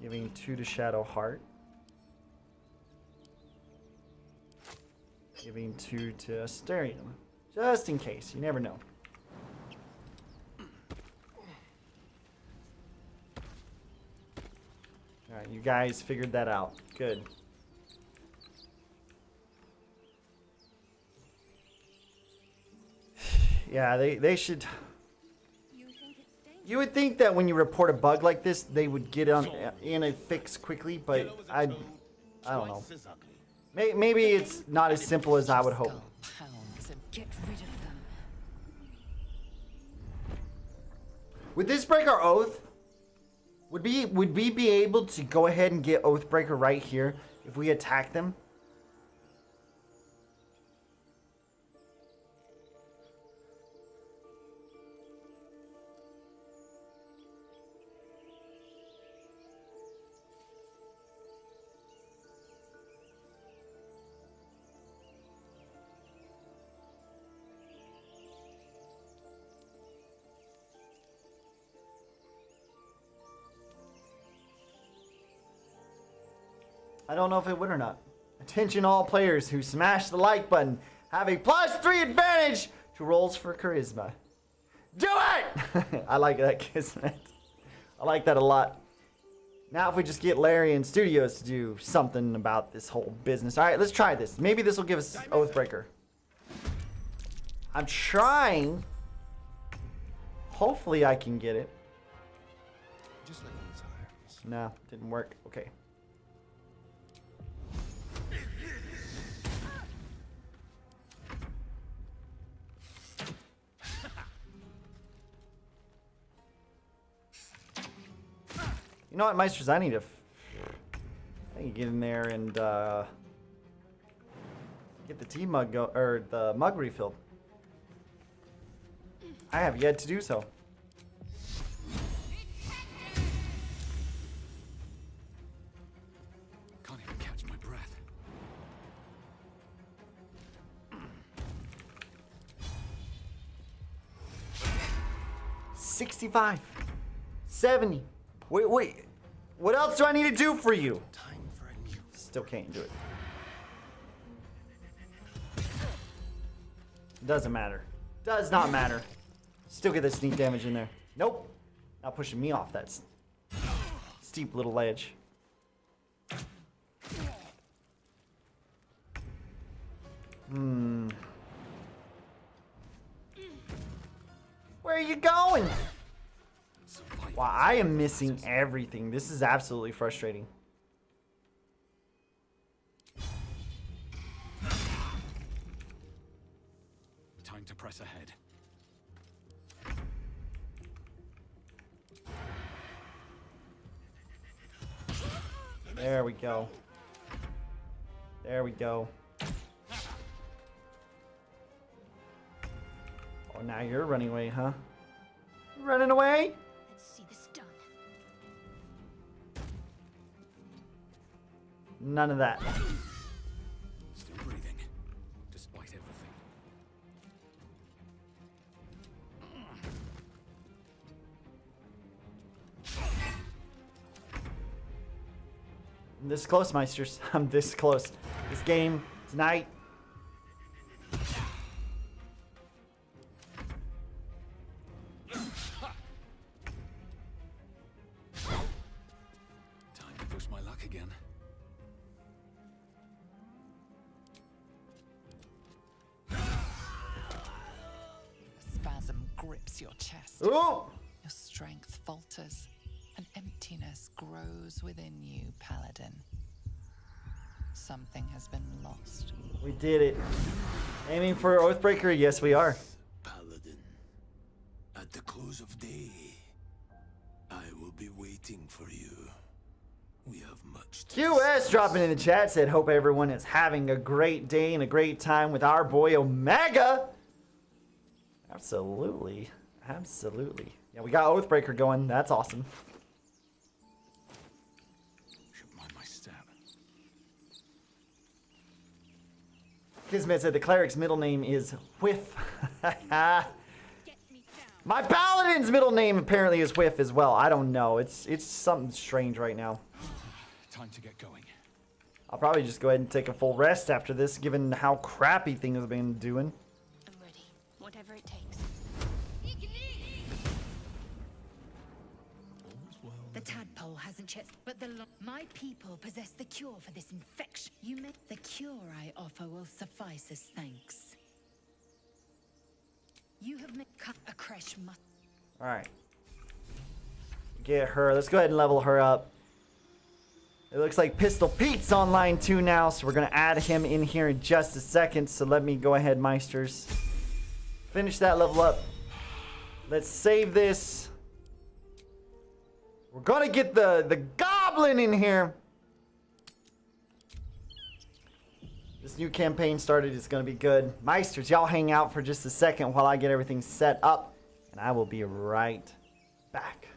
[SPEAKER 1] Giving 2 to Shadowheart. Giving 2 to Asterium. Just in case. You never know. Alright, you guys figured that out. Good. Yeah, they should... You would think that when you report a bug like this, they would get in a fix quickly, but I don't know. Maybe it's not as simple as I would hope.
[SPEAKER 5] Get rid of them.
[SPEAKER 1] Would this break our oath? Would we be able to go ahead and get Oathbreaker right here if we attack them? I don't know if it would or not. Attention all players who smash the like button have a +3 advantage to rolls for charisma. Do it! I like that, Kismet. I like that a lot. Now if we just get Larian Studios to do something about this whole business. Alright, let's try this. Maybe this will give us Oathbreaker. I'm trying. Hopefully I can get it.
[SPEAKER 9] Just like old times.
[SPEAKER 1] No, didn't work. Okay. You know what, Meisters? I need to get in there and Get the tea mug or the mug refilled. I have yet to do so.
[SPEAKER 4] Can't even catch my breath.
[SPEAKER 1] 65. 70. Wait. What else do I need to do for you?
[SPEAKER 9] Time for a new.
[SPEAKER 1] Still can't do it. Doesn't matter. Does not matter. Still get the sneak damage in there. Nope. Not pushing me off that steep little ledge. Where are you going? Wow, I am missing everything. This is absolutely frustrating.
[SPEAKER 4] Time to press ahead.
[SPEAKER 1] There we go. There we go. Oh, now you're running away, huh? You running away?
[SPEAKER 6] Let's see this done.
[SPEAKER 1] None of that.
[SPEAKER 4] Still breathing, despite everything.
[SPEAKER 1] I'm this close, Meisters. I'm this close. This game, tonight.
[SPEAKER 4] Time to push my luck again.
[SPEAKER 3] A spasm grips your chest.
[SPEAKER 1] Ooh!
[SPEAKER 3] Your strength falters. An emptiness grows within you, Paladin. Something has been lost.
[SPEAKER 1] We did it. Aiming for Oathbreaker? Yes, we are.
[SPEAKER 2] Paladin, at the close of day, I will be waiting for you. We have much to
[SPEAKER 1] QS dropping in the chat said, hope everyone is having a great day and a great time with our boy Omega. Absolutely. Absolutely. Yeah, we got Oathbreaker going. That's awesome.
[SPEAKER 4] Should mind my step.
[SPEAKER 1] Kismet said the cleric's middle name is Whiff.
[SPEAKER 7] Get me down.
[SPEAKER 1] My paladin's middle name apparently is Whiff as well. I don't know. It's something strange right now.
[SPEAKER 4] Time to get going.
[SPEAKER 1] I'll probably just go ahead and take a full rest after this, given how crappy things have been doing.
[SPEAKER 6] I'm ready. Whatever it takes.
[SPEAKER 5] The tadpole hasn't yet, but my people possess the cure for this infection. The cure I offer will suffice as thanks. You have cut a creche must.
[SPEAKER 1] All right. Get her. Let's go ahead and level her up. It looks like Pistol Pete's online too now, so we're going to add him in here in just a second. So let me go ahead, Meisters. Finish that level up. Let's save this. We're going to get the goblin in here. This new campaign started. It's going to be good. Meisters, y'all hang out for just a second while I get everything set up. And I will be right back.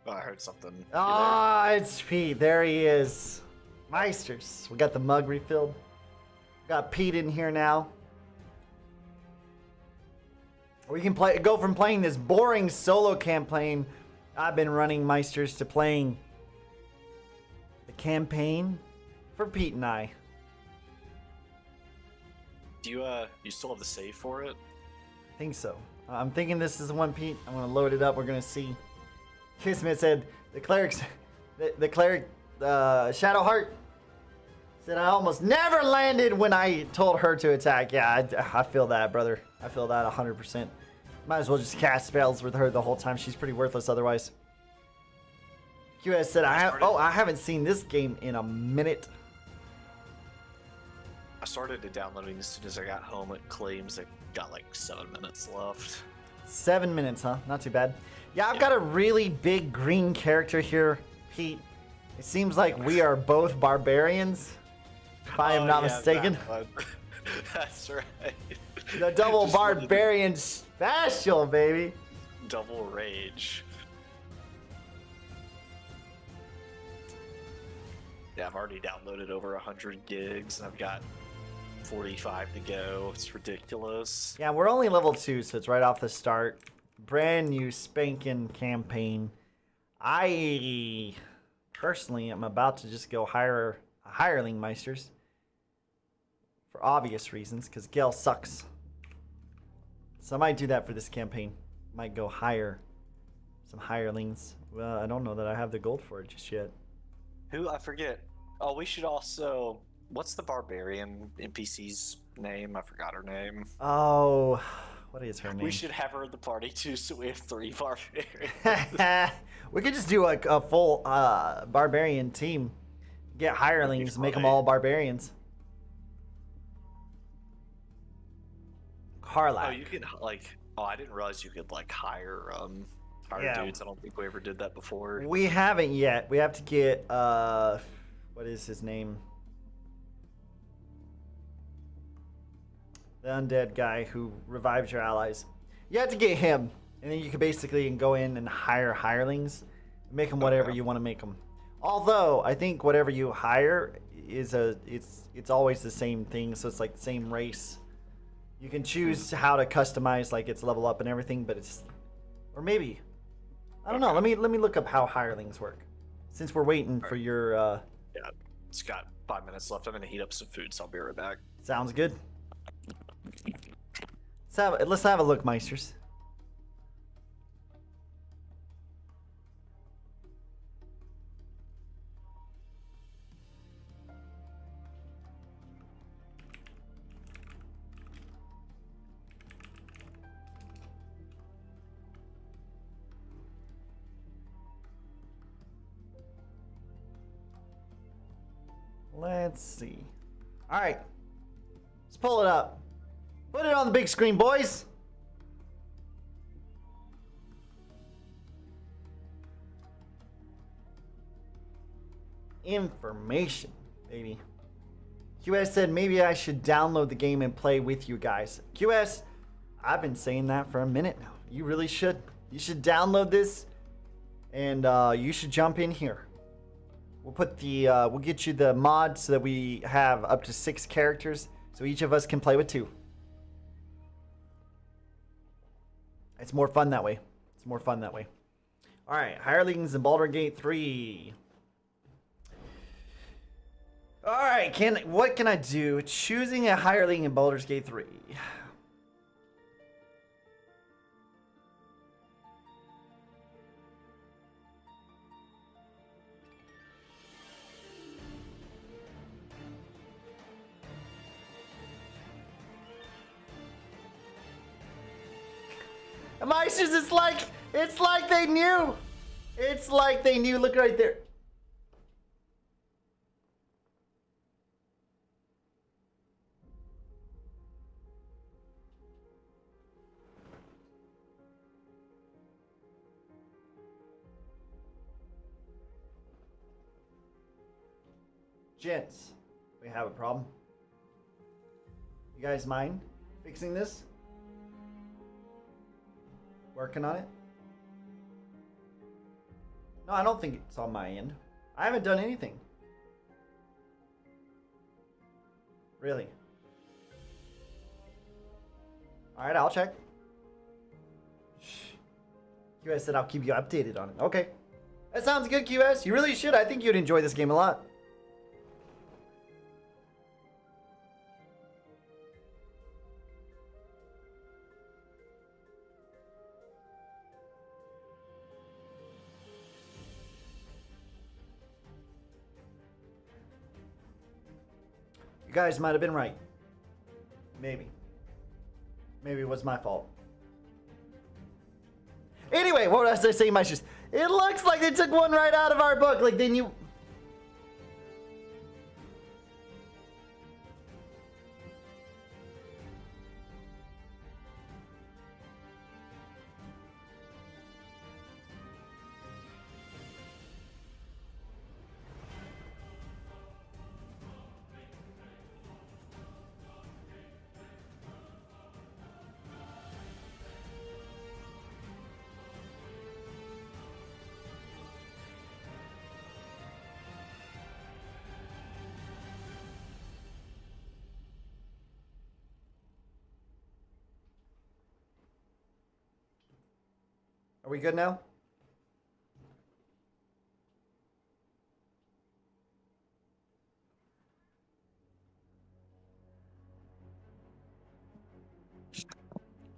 [SPEAKER 10] Oh, I heard something. You
[SPEAKER 1] Ah, it's Pete. There he is. Meisters. We got the mug refilled. Got Pete in here now. We can go from playing this boring solo campaign I've been running, Meisters, to playing the campaign for Pete and I.
[SPEAKER 10] Do you still have the save for it?
[SPEAKER 1] I think so. I'm thinking this is the one, Pete. I'm gonna load it up. We're gonna see. Kismet said the clerics, the cleric, Shadowheart said I almost never landed when I told her to attack. Yeah, I feel that, brother. I feel that 100%. Might as well just cast spells with her the whole time. She's pretty worthless otherwise. QS said I haven't seen this game in a minute.
[SPEAKER 10] I started to downloading as soon as I got home. It claims it got like 7 minutes left.
[SPEAKER 1] 7 minutes, huh? Not too bad. Yeah, I've got a really big green character here, Pete. It seems like we are both barbarians, if I am not mistaken.
[SPEAKER 10] That That's right.
[SPEAKER 1] The double barbarian special, baby.
[SPEAKER 10] Double rage. Yeah, I've already downloaded over 100 gigs, and I've got 45 to go. It's ridiculous.
[SPEAKER 1] Yeah, we're only level 2, so it's right off the start. Brand new spanking campaign. I personally am about to just go hire a hireling Meisters. For obvious reasons, because Gale sucks. So I might do that for this campaign. Might go hire some hirelings. Well, I don't know that I have the gold for it just yet.
[SPEAKER 10] Who? I forget. Oh, we should also... What's the barbarian NPC's name? I forgot her name.
[SPEAKER 1] Oh, what is her name?
[SPEAKER 10] We should have her in the party too, so we have 3 barbarians.
[SPEAKER 1] We could just do a full barbarian team. Get hirelings, make them all barbarians. Karlak.
[SPEAKER 10] Oh, you can like... Oh, I didn't realize you could like hire dudes. I don't think we ever did that before.
[SPEAKER 1] We haven't yet. We have to get what is his name? The undead guy who revives your allies. You have to get him, and then you can basically go in and hire hirelings, make them whatever you want to make them. Although I think whatever you hire is it's always the same thing, so it's like the same race. You can choose how to customize like its level up and everything, but it's, or maybe, I don't know. Let me look up how hirelings work, since we're waiting for your.
[SPEAKER 10] Yeah, it's got 5 minutes left. I'm gonna heat up some food, so I'll be right back.
[SPEAKER 1] Sounds good. Let's have a look, Meisters. Let's see. All right. Let's pull it up. Put it on the big screen, boys. Information, baby. QS said maybe I should download the game and play with you guys. QS, I've been saying that for a minute now. You really should. You should download this, and you should jump in here. We'll put the we'll get you the mod so that we have up to 6 characters, so each of us can play with 2. It's more fun that way. It's more fun that way. All right, hirelings in Baldur Gate 3. All right, what can I do? Choosing a hireling in Baldur's Gate 3. Meisters, it's like they knew. It's like they knew. Look right there. Gents, we have a problem. You guys mind fixing this? Working on it? No, I don't think it's on my end. I haven't done anything. Really? Alright, I'll check. QS said I'll keep you updated on it. Okay. That sounds good, QS. You really should. I think you'd enjoy this game a lot. You guys might have been right. Maybe. Maybe it was my fault. Anyway, what was I saying, Meisters? It looks like they took one right out of our book. Like, then you... Are we good now?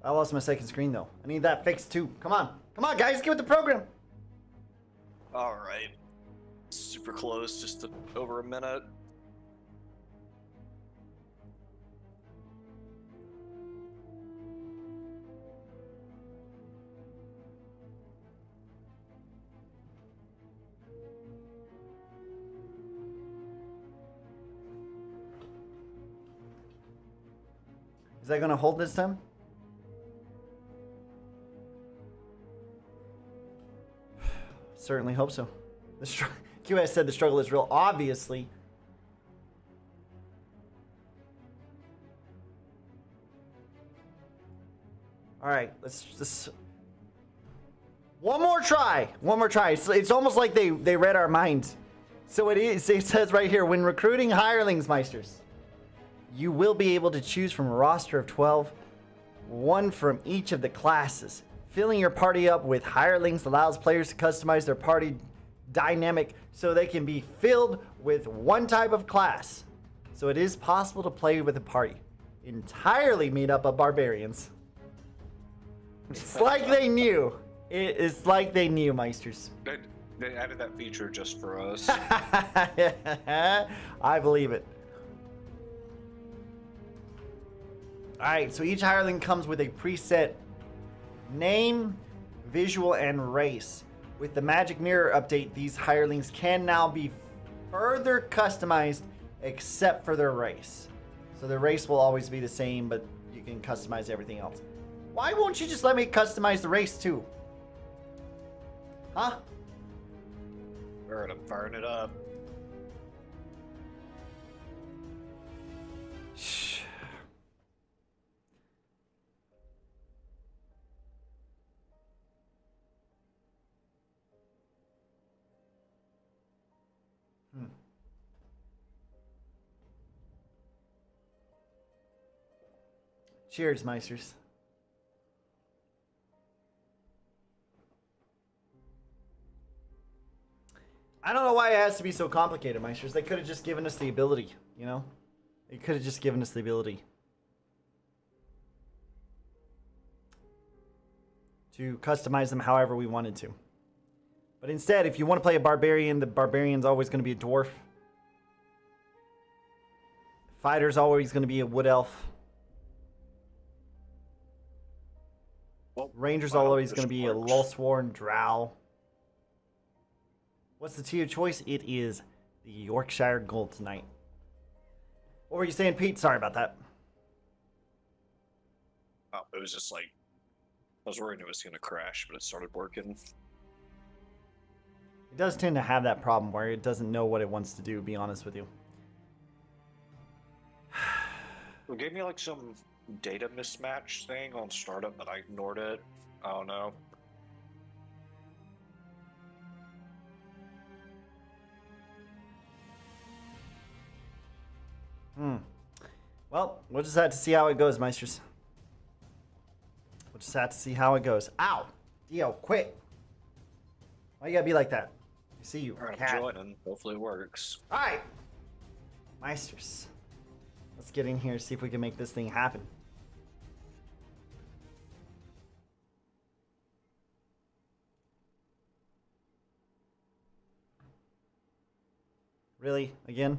[SPEAKER 1] I lost my second screen though. I need that fixed too. Come on. Come on, guys. Get with the program.
[SPEAKER 10] Alright. Super close, just over a minute.
[SPEAKER 1] Is that going to hold this time? Certainly hope so. QS said the struggle is real, obviously. All right, let's just... One more try. One more try. It's almost like they read our minds. So it says right here, when recruiting hirelings, Meisters, you will be able to choose from a roster of 12, one from each of the classes. Filling your party up with hirelings allows players to customize their party dynamic so they can be filled with one type of class. So it is possible to play with a party entirely made up of barbarians. It's like they knew. It's like they knew, Meisters.
[SPEAKER 10] They added that feature just for us.
[SPEAKER 1] I believe it. Alright, so each hireling comes with a preset name, visual, and race. With the Magic Mirror update, these hirelings can now be further customized except for their race. So their race will always be the same, but you can customize everything else. Why won't you just let me customize the race too? Huh?
[SPEAKER 10] We're gonna burn it up.
[SPEAKER 1] Shh. Cheers, Meisters. I don't know why it has to be so complicated, Meisters. They could have just given us the ability, you know? They could have just given us the ability to customize them however we wanted to. But instead, if you want to play a barbarian, the barbarian's always going to be a dwarf. Fighter's always going to be a wood elf. Ranger's always going to be a Lulsworn drow. What's the tier choice? It is the Yorkshire Gold tonight. What were you saying, Pete? Sorry about that.
[SPEAKER 10] Oh, it was just like, I was worried it was going to crash, but it started working.
[SPEAKER 1] It does tend to have that problem where it doesn't know what it wants to do, to be honest with you.
[SPEAKER 10] It gave me like some data mismatch thing on startup, but I ignored it. I don't know.
[SPEAKER 1] Well, we'll just have to see how it goes, Meisters. We'll just have to see how it goes. Ow! Dio, quit! Why you gotta be like that? I see you,
[SPEAKER 10] Alright,
[SPEAKER 1] cat.
[SPEAKER 10] I'm joining. Hopefully it works.
[SPEAKER 1] Alright! Meisters. Let's get in here and see if we can make this thing happen. Really? Again?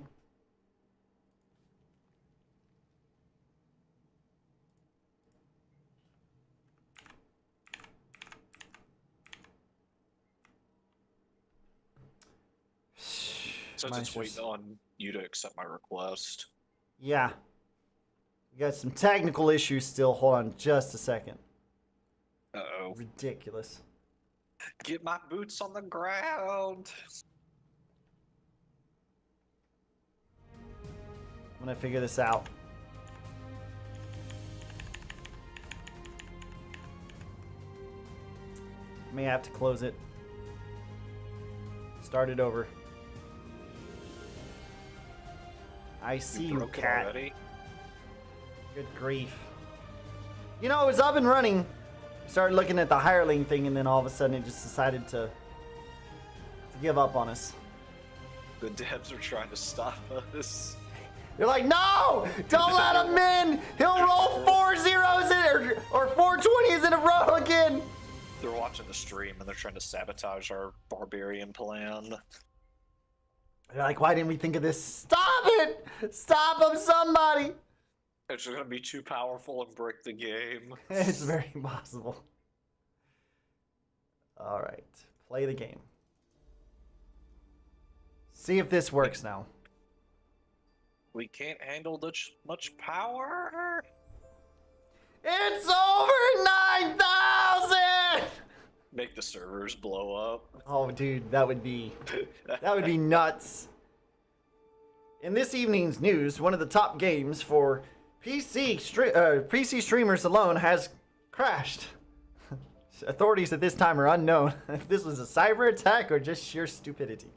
[SPEAKER 10] So just waiting on you to accept my request.
[SPEAKER 1] Yeah. We got some technical issues still. Hold on just a second.
[SPEAKER 10] Uh-oh.
[SPEAKER 1] Ridiculous.
[SPEAKER 10] Get my boots on the ground.
[SPEAKER 1] I'm gonna figure this out. May have to close it. Start it over. I see you,
[SPEAKER 10] broke it
[SPEAKER 1] cat.
[SPEAKER 10] already?
[SPEAKER 1] Good grief. You know, it was up and running. Started looking at the hireling thing, and then all of a sudden it just decided to give up on us.
[SPEAKER 10] The devs are trying to stop us.
[SPEAKER 1] They're like, no! Don't let him in! He'll roll 4 zeros in, or 4 20s in a row again!
[SPEAKER 10] They're watching the stream and they're trying to sabotage our barbarian plan.
[SPEAKER 1] They're like, why didn't we think of this? Stop it! Stop him, somebody!
[SPEAKER 10] It's gonna be too powerful and break the game.
[SPEAKER 1] It's very possible. Alright, play the game. See if this works now.
[SPEAKER 10] We can't handle this much power.
[SPEAKER 1] It's over 9,000!
[SPEAKER 10] Make the servers blow up.
[SPEAKER 1] Oh, dude, that would be nuts. In this evening's news, one of the top games for PC streamers alone has crashed. Authorities at this time are unknown if this was a cyber attack or just sheer stupidity.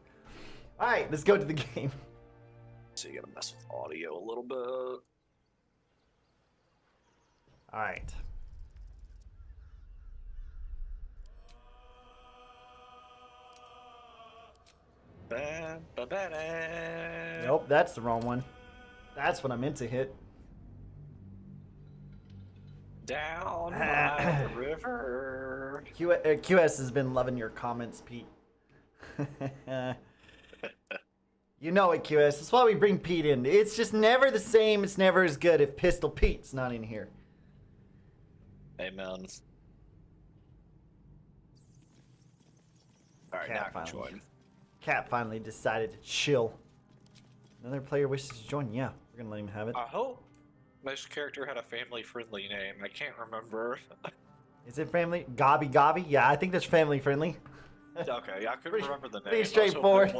[SPEAKER 1] All right, let's go to the game.
[SPEAKER 10] So you gotta mess with audio a little bit.
[SPEAKER 1] All right. Nope, that's the wrong one. That's what I meant to hit.
[SPEAKER 10] Down by the river.
[SPEAKER 1] QS has been loving your comments, Pete. You know it, QS. That's why we bring Pete in. It's just never the same. It's never as good if Pistol Pete's not in here.
[SPEAKER 10] Amen. Alright, now I can join.
[SPEAKER 1] Cat finally decided to chill. Another player wishes to join. Yeah, we're gonna let him have it.
[SPEAKER 10] I hope this character had a family-friendly name. I can't remember.
[SPEAKER 1] Is it family? Gobby Gobby? Yeah, I think that's family friendly.
[SPEAKER 10] Okay, yeah, I couldn't remember the name.
[SPEAKER 1] Pretty straightforward.
[SPEAKER 10] It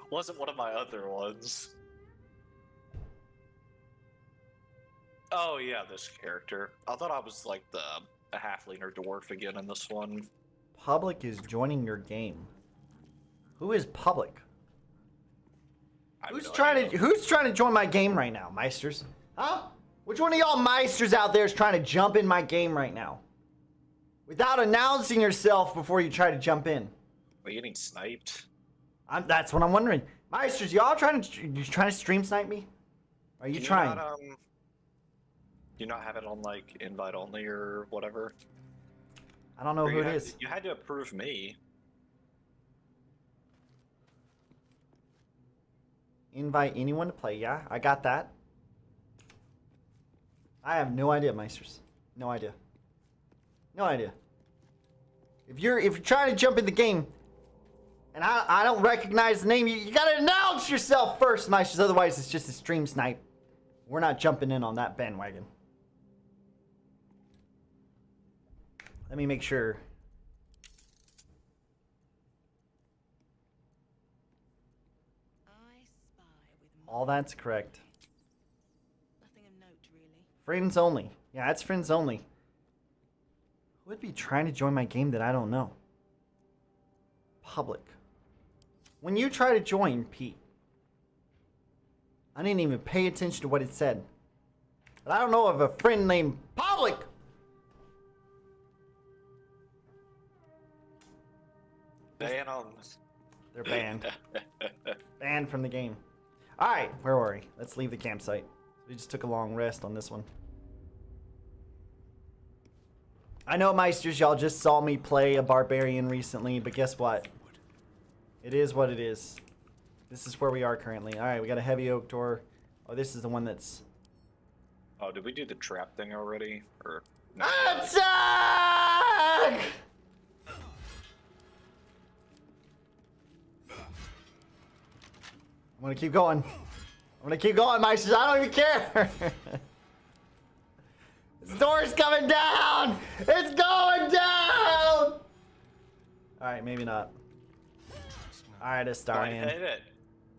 [SPEAKER 10] wasn't one of my other ones. Oh yeah, this character. I thought I was like a halfling or dwarf again in this one.
[SPEAKER 1] Public is joining your game. Who is Public? Who's trying to join my game right now, Meisters? Huh? Which one of y'all Meisters out there is trying to jump in my game right now? Without announcing yourself before you try to jump in.
[SPEAKER 10] Are you getting sniped?
[SPEAKER 1] That's what I'm wondering. Meisters, y'all trying to stream snipe me? Are you trying?
[SPEAKER 10] Do you not have it on like invite only or whatever?
[SPEAKER 1] I don't know who it is.
[SPEAKER 10] You had to approve me.
[SPEAKER 1] Invite anyone to play. Yeah, I got that. I have no idea, Meisters. No idea. No idea. If you're trying to jump in the game, and I don't recognize the name, you gotta announce yourself first, Meisters. Otherwise, it's just a stream snipe. We're not jumping in on that bandwagon. Let me make sure. All that's correct.
[SPEAKER 7] Nothing of note, really.
[SPEAKER 1] Friends only. Yeah, it's friends only. Who would be trying to join my game that I don't know? Public. When you try to join, Pete, I didn't even pay attention to what it said. But I don't know of a friend named Public.
[SPEAKER 10] Ban them.
[SPEAKER 1] They're banned. Banned from the game. Alright, where were we? Let's leave the campsite. We just took a long rest on this one. I know, Meisters, y'all just saw me play a barbarian recently, but guess what? It is what it is. This is where we are currently. Alright, we got a heavy oak door. Oh, this is the one that's...
[SPEAKER 10] Oh, did we do the trap thing already? Or no?
[SPEAKER 1] Attack! I'm gonna keep going. I'm gonna keep going, Meisters. I don't even care. This door is coming down. It's going down. All right, maybe not. All right, Astarion.
[SPEAKER 10] I hit it.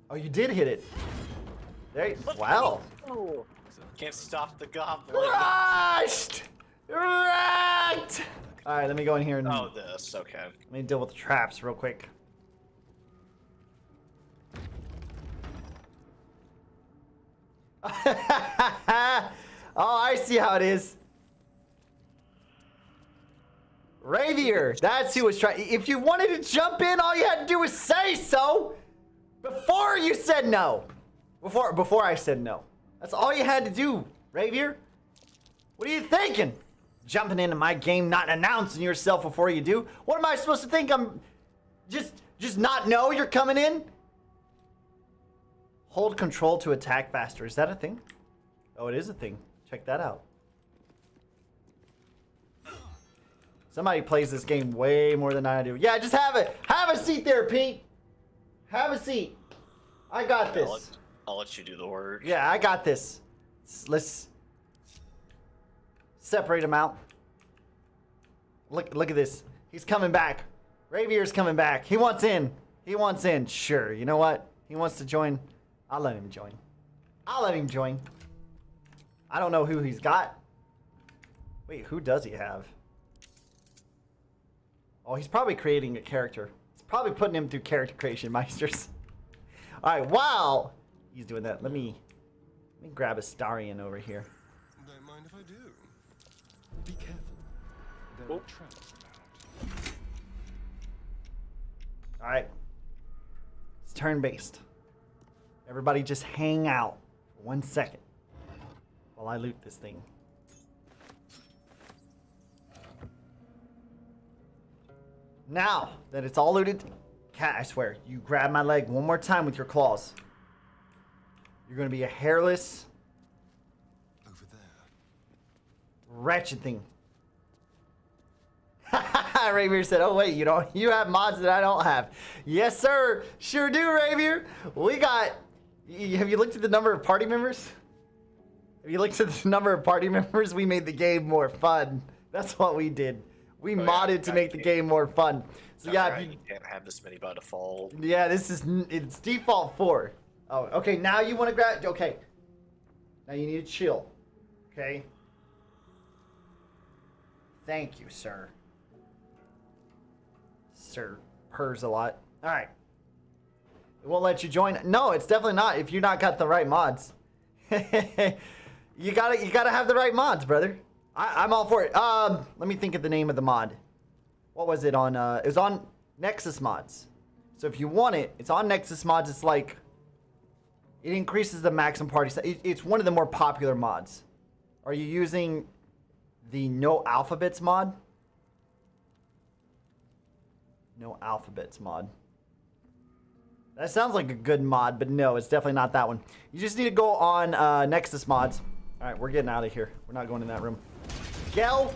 [SPEAKER 1] Oh, you did hit it. There. Wow.
[SPEAKER 10] Can't stop the goblin.
[SPEAKER 1] Crushed. Wrecked. All right, let me go in here and.
[SPEAKER 10] Oh, this. Okay.
[SPEAKER 1] Let me deal with the traps real quick. Oh, I see how it is. Ravier, that's who was trying. If you wanted to jump in, all you had to do was say so. Before you said no. Before I said no. That's all you had to do, Ravier. What are you thinking? Jumping into my game, not announcing yourself before you do. What am I supposed to think? I'm just not know you're coming in? Hold control to attack faster. Is that a thing? Oh, it is a thing. Check that out. Somebody plays this game way more than I do. Yeah, just have it. Have a seat there, Pete. Have a seat. I got this.
[SPEAKER 10] I'll let you do the work.
[SPEAKER 1] Yeah, I got this. Let's separate them out. Look at this. He's coming back. Ravier's coming back. He wants in. He wants in. Sure. You know what? He wants to join. I'll let him join. I'll let him join. I don't know who he's got. Wait, who does he have? Oh, he's probably creating a character. He's probably putting him through character creation, Meisters. All right, wow. He's doing that. Let me grab Astarion over here.
[SPEAKER 9] Don't mind if I do. Be careful. There are traps about.
[SPEAKER 1] All right. It's turn-based. Everybody just hang out for 1 second while I loot this thing. Now that it's all looted, Cat, I swear, you grab my leg one more time with your claws. You're going to be a hairless,
[SPEAKER 9] Over there.
[SPEAKER 1] wretched thing. Ravier said, oh wait, you have mods that I don't have. Yes, sir. Sure do, Ravier. We got... Have you looked at the number of party members? Have you looked at the number of party members? We made the game more fun. That's what we did. We modded to make the game more fun. So yeah,
[SPEAKER 10] you can't have this many by default.
[SPEAKER 1] Yeah, it's default 4. Oh, okay. Now you want to grab. Okay. Now you need to chill. Okay. Thank you, sir. Sir purrs a lot. All right. It won't let you join. No, it's definitely not. If you not got the right mods, you gotta have the right mods, brother. I'm all for it. Let me think of the name of the mod. What was it on? It was on Nexus Mods. So if you want it, it's on Nexus Mods. It's like it increases the maximum party size. It's one of the more popular mods. Are you using the No Alphabets mod? No Alphabets mod. That sounds like a good mod, but no, it's definitely not that one. You just need to go on Nexus Mods. All right, we're getting out of here. We're not going in that room. Gel,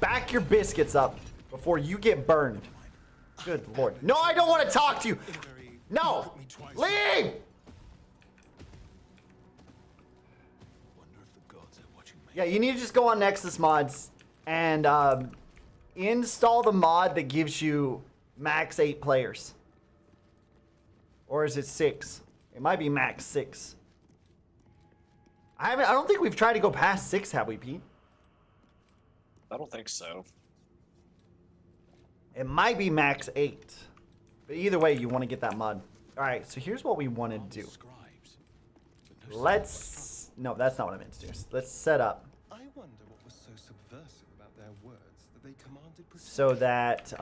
[SPEAKER 1] back your biscuits up before you get burned. Good lord. No, I don't want to talk to you. No, leave. Yeah, you need to just go on Nexus Mods and install the mod that gives you max 8 players. Or is it 6? It might be max 6. I don't think we've tried to go past 6, have we, Pete?
[SPEAKER 10] I don't think so.
[SPEAKER 1] It might be max 8. But either way, you want to get that mod. Alright, so here's what we want to do. let's... No, that's not what I meant to do. Let's set up
[SPEAKER 9] I wonder what was so subversive about their words that they commanded precision.
[SPEAKER 1] so that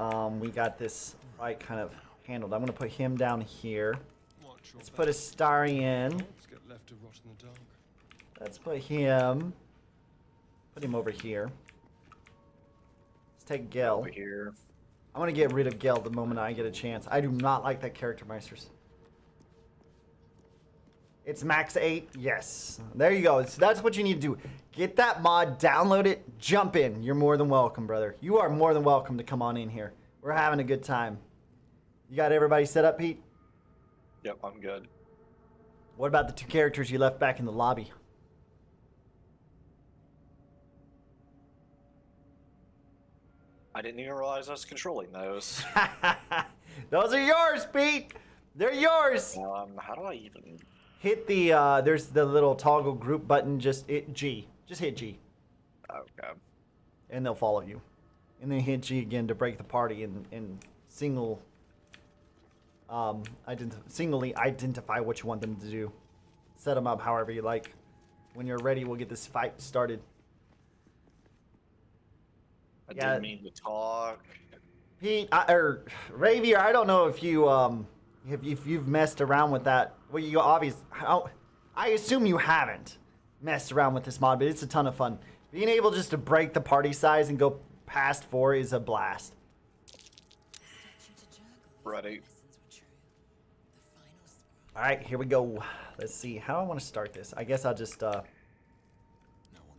[SPEAKER 1] we got this fight kind of handled. I'm going to put him down here. Let's put a Starry in.
[SPEAKER 9] Let's get left to rot in the dark.
[SPEAKER 1] Let's put him over here. Let's take Gel.
[SPEAKER 10] Over here.
[SPEAKER 1] I'm going to get rid of Gel the moment I get a chance. I do not like that character, Meisters. It's max 8? Yes. There you go. So that's what you need to do. Get that mod, download it, jump in. You're more than welcome, brother. You are more than welcome to come on in here. We're having a good time. You got everybody set up, Pete?
[SPEAKER 10] Yep, I'm good.
[SPEAKER 1] What about the 2 characters you left back in the lobby?
[SPEAKER 10] I didn't even realize I was controlling those.
[SPEAKER 1] Those are yours, Pete. They're yours.
[SPEAKER 10] How do I even...
[SPEAKER 1] Hit the, there's the little toggle group button, just hit G. Just hit G.
[SPEAKER 10] Okay.
[SPEAKER 1] And they'll follow you. And then hit G again to break the party and singly identify what you want them to do. Set them up however you like. When you're ready, we'll get this fight started.
[SPEAKER 10] I didn't mean to talk.
[SPEAKER 1] Pete, or Ravier, I don't know if you, if you've messed around with that. Well, you I assume you haven't messed around with this mod, but it's a ton of fun. Being able just to break the party size and go past 4 is a blast.
[SPEAKER 10] Ready.
[SPEAKER 1] All right, here we go. Let's see. How do I want to start this? I guess I'll just,
[SPEAKER 4] No one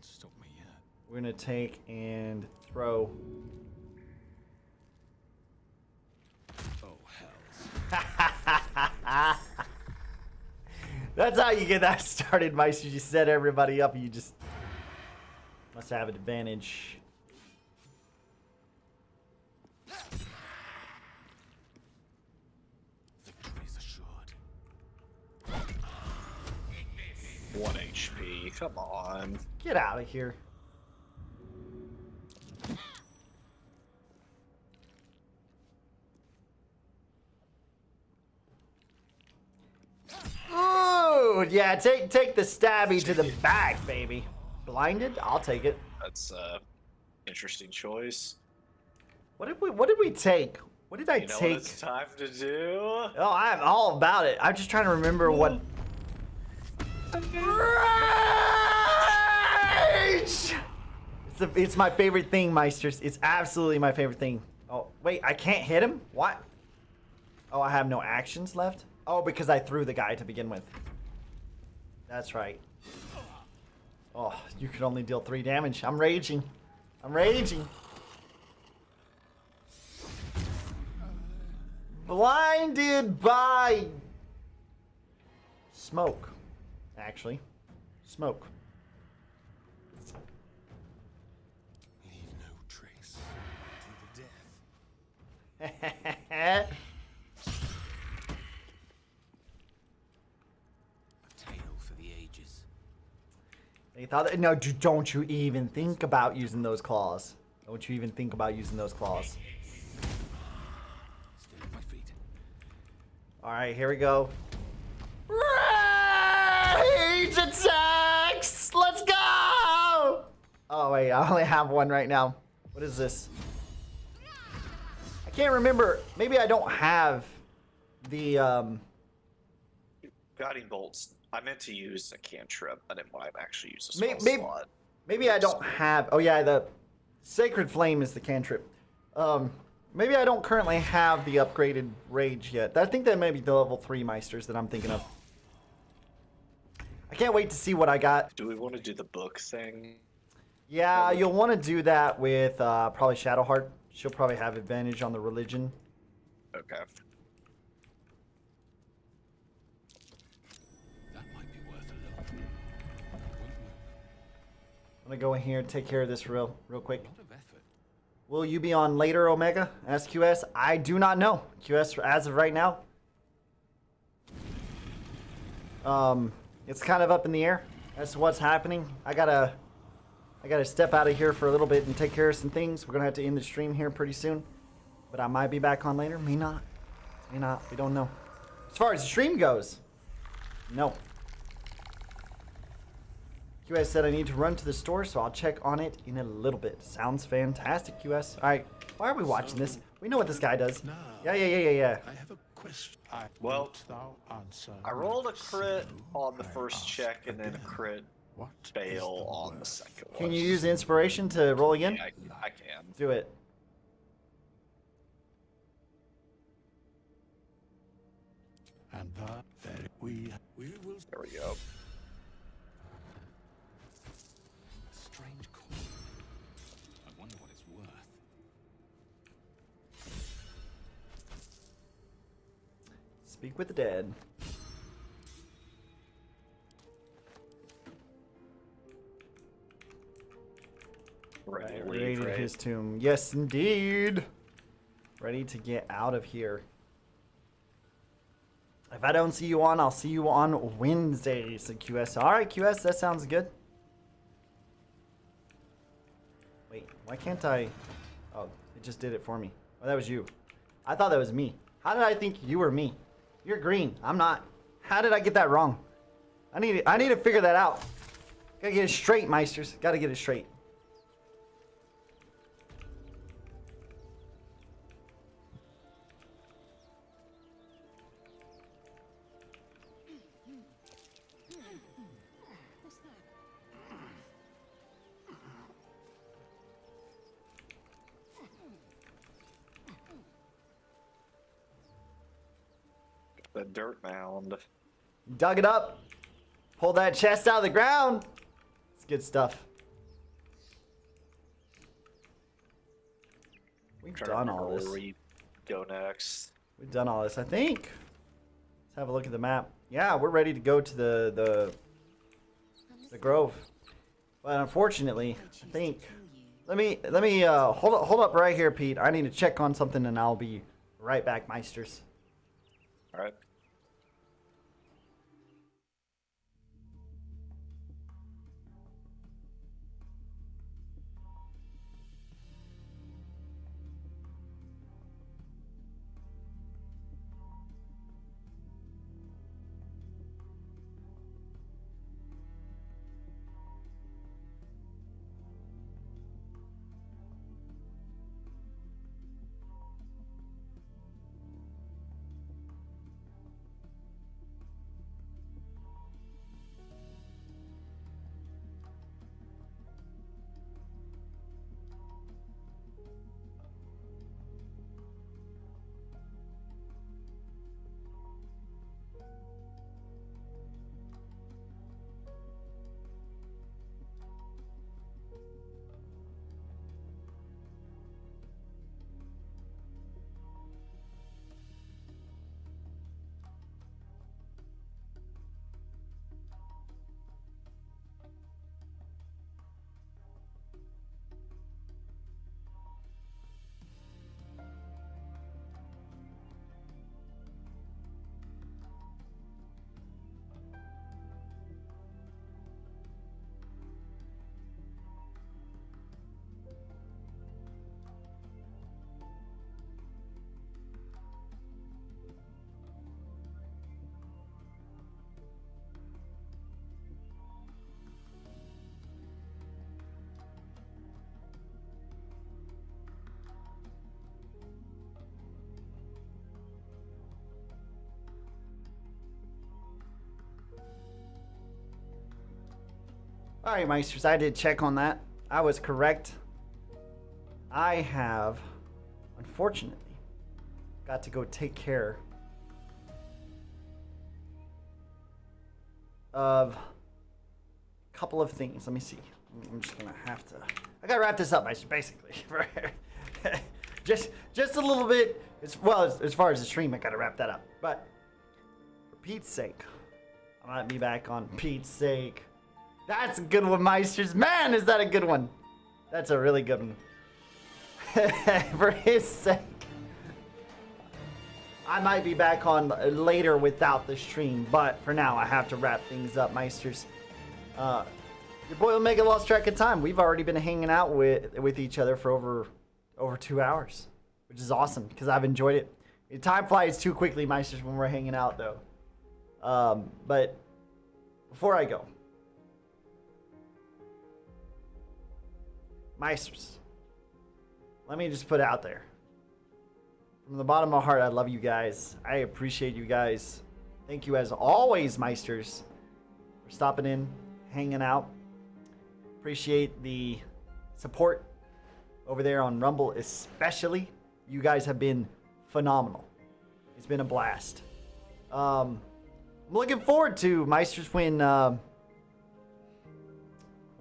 [SPEAKER 4] stopped me yet.
[SPEAKER 1] we're going to take and throw.
[SPEAKER 4] Oh, hells.
[SPEAKER 1] That's how you get that started, Meisters. You set everybody up and you just must have an advantage.
[SPEAKER 4] Victory's assured.
[SPEAKER 10] 1 HP. Come on.
[SPEAKER 1] Get out of here. Ooh, yeah, take the stabby to the back, baby. Blinded? I'll take it.
[SPEAKER 10] That's interesting choice.
[SPEAKER 1] What did we take? What did I
[SPEAKER 10] You know
[SPEAKER 1] take?
[SPEAKER 10] what it's time to do?
[SPEAKER 1] Oh, I'm all about it. I'm just trying to remember what. Rage! It's my favorite thing, Meisters. It's absolutely my favorite thing. Oh, wait, I can't hit him? What? Oh, I have no actions left? Oh, because I threw the guy to begin with. That's right. Oh, you could only deal 3 damage. I'm raging. I'm raging. Blinded by smoke. Actually, smoke.
[SPEAKER 9] Leave no trace to the
[SPEAKER 1] A
[SPEAKER 9] death.
[SPEAKER 2] Tale for the ages.
[SPEAKER 1] They thought that, no, don't you even think about using those claws. Don't you even think about using those claws.
[SPEAKER 2] Stay on my feet.
[SPEAKER 1] All right, here we go. Rage attacks! Let's go! Oh, wait, I only have one right now. What is this? I can't remember. Maybe I don't have the,
[SPEAKER 10] Guiding bolts. I meant to use a cantrip. I didn't want to actually use a spell
[SPEAKER 1] Maybe,
[SPEAKER 10] slot.
[SPEAKER 1] maybe I don't have. Oh yeah, the Sacred Flame is the cantrip. Maybe I don't currently have the upgraded Rage yet. I think that may be the level 3 Meisters that I'm thinking of. I can't wait to see what I got.
[SPEAKER 10] Do we want to do the book thing?
[SPEAKER 1] Yeah, you'll want to do that with probably Shadowheart. She'll probably have advantage on the religion.
[SPEAKER 10] Okay.
[SPEAKER 4] That might be worth a look. Won't move.
[SPEAKER 1] I'm gonna go in here and take care of this real quick.
[SPEAKER 4] A lot of effort.
[SPEAKER 1] Will you be on later, Omega? Ask QS. I do not know. QS, as of right now, it's kind of up in the air as to what's happening. I gotta step out of here for a little bit and take care of some things. We're gonna have to end the stream here pretty soon, but I might be back on later. May not. May not. We don't know. As far as the stream goes, no. QS said I need to run to the store, so I'll check on it in a little bit. Sounds fantastic, QS. All right, why are we watching this? We know what this guy does. Yeah.
[SPEAKER 2] I have a question.
[SPEAKER 10] Well,
[SPEAKER 2] Thou answer
[SPEAKER 10] I rolled a crit
[SPEAKER 2] so
[SPEAKER 10] on the
[SPEAKER 2] I
[SPEAKER 10] first
[SPEAKER 2] ask
[SPEAKER 10] check and then a
[SPEAKER 2] again.
[SPEAKER 10] crit
[SPEAKER 2] What
[SPEAKER 10] fail
[SPEAKER 2] is
[SPEAKER 10] on the
[SPEAKER 2] worth?
[SPEAKER 10] second one.
[SPEAKER 1] Can you use the inspiration to roll again?
[SPEAKER 10] Yeah, I can.
[SPEAKER 1] Do it.
[SPEAKER 2] And that we will.
[SPEAKER 10] There we go.
[SPEAKER 4] Strange coin. I wonder what it's worth.
[SPEAKER 1] Speak with the dead.
[SPEAKER 10] Ready to
[SPEAKER 1] Ready
[SPEAKER 10] leave,
[SPEAKER 1] to
[SPEAKER 10] right?
[SPEAKER 1] his tomb. Yes, indeed. Ready to get out of here. If I don't see you on, I'll see you on Wednesday, said QS. Alright, QS, that sounds good. Wait, why can't I? Oh, it just did it for me. Oh, that was you. I thought that was me. How did I think you were me? You're green. I'm not. How did I get that wrong? I need to figure that out. Gotta get it straight, Meisters. Gotta get it straight.
[SPEAKER 10] The dirt mound.
[SPEAKER 1] Dug it up. Pulled that chest out of the ground. It's good stuff. We've
[SPEAKER 10] Trying to
[SPEAKER 1] done
[SPEAKER 10] remember
[SPEAKER 1] all this.
[SPEAKER 10] where we go next.
[SPEAKER 1] We've done all this, I think. Let's have a look at the map. Yeah, we're ready to go to the grove. But unfortunately, I think let me hold up right here, Pete. I need to check on something and I'll be right back, Meisters.
[SPEAKER 10] All right.
[SPEAKER 1] Alright, Meisters, I did check on that. I was correct. I have, unfortunately, got to go take care of a couple of things. Let me see. I'm just gonna have to. I gotta wrap this up, Meisters, basically. just a little bit. As far as the stream, I gotta wrap that up. But for Pete's sake, I might be back on Pete's sake. That's a good one, Meisters. Man, is that a good one? That's a really good one. For his sake. I might be back on later without the stream, but for now, I have to wrap things up, Meisters. Your boy Omega lost track of time. We've already been hanging out with each other for over 2 hours, which is awesome because I've enjoyed it. Time flies too quickly, Meisters, when we're hanging out, though. But before I go, Meisters, let me just put it out there. From the bottom of my heart, I love you guys. I appreciate you guys. Thank you as always, Meisters, for stopping in, hanging out. Appreciate the support over there on Rumble, especially. You guys have been phenomenal. It's been a blast. I'm looking forward to Meisters when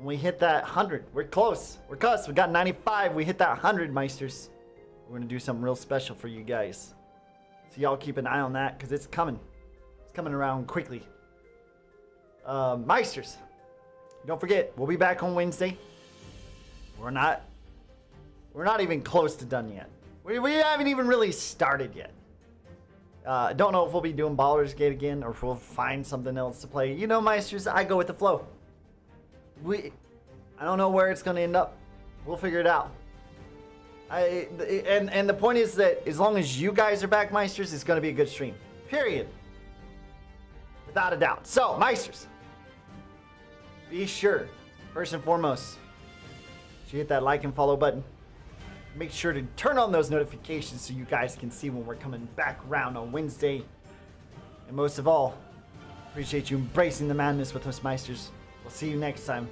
[SPEAKER 1] we hit that 100. We're close. We're close. We got 95. We hit that 100, Meisters. We're going to do something real special for you guys. So y'all keep an eye on that because it's coming. It's coming around quickly. Meisters, don't forget, we'll be back on Wednesday. We're not even close to done yet. We haven't even really started yet. Don't know if we'll be doing Baldur's Gate again or if we'll find something else to play. You know, Meisters, I go with the flow. I don't know where it's going to end up. We'll figure it out. And the point is that as long as you guys are back, Meisters, it's going to be a good stream. Period. Without a doubt. So, Meisters, be sure, first and foremost, to hit that like and follow button. Make sure to turn on those notifications so you guys can see when we're coming back around on Wednesday. And most of all, appreciate you embracing the madness with us, Meisters. We'll see you next time.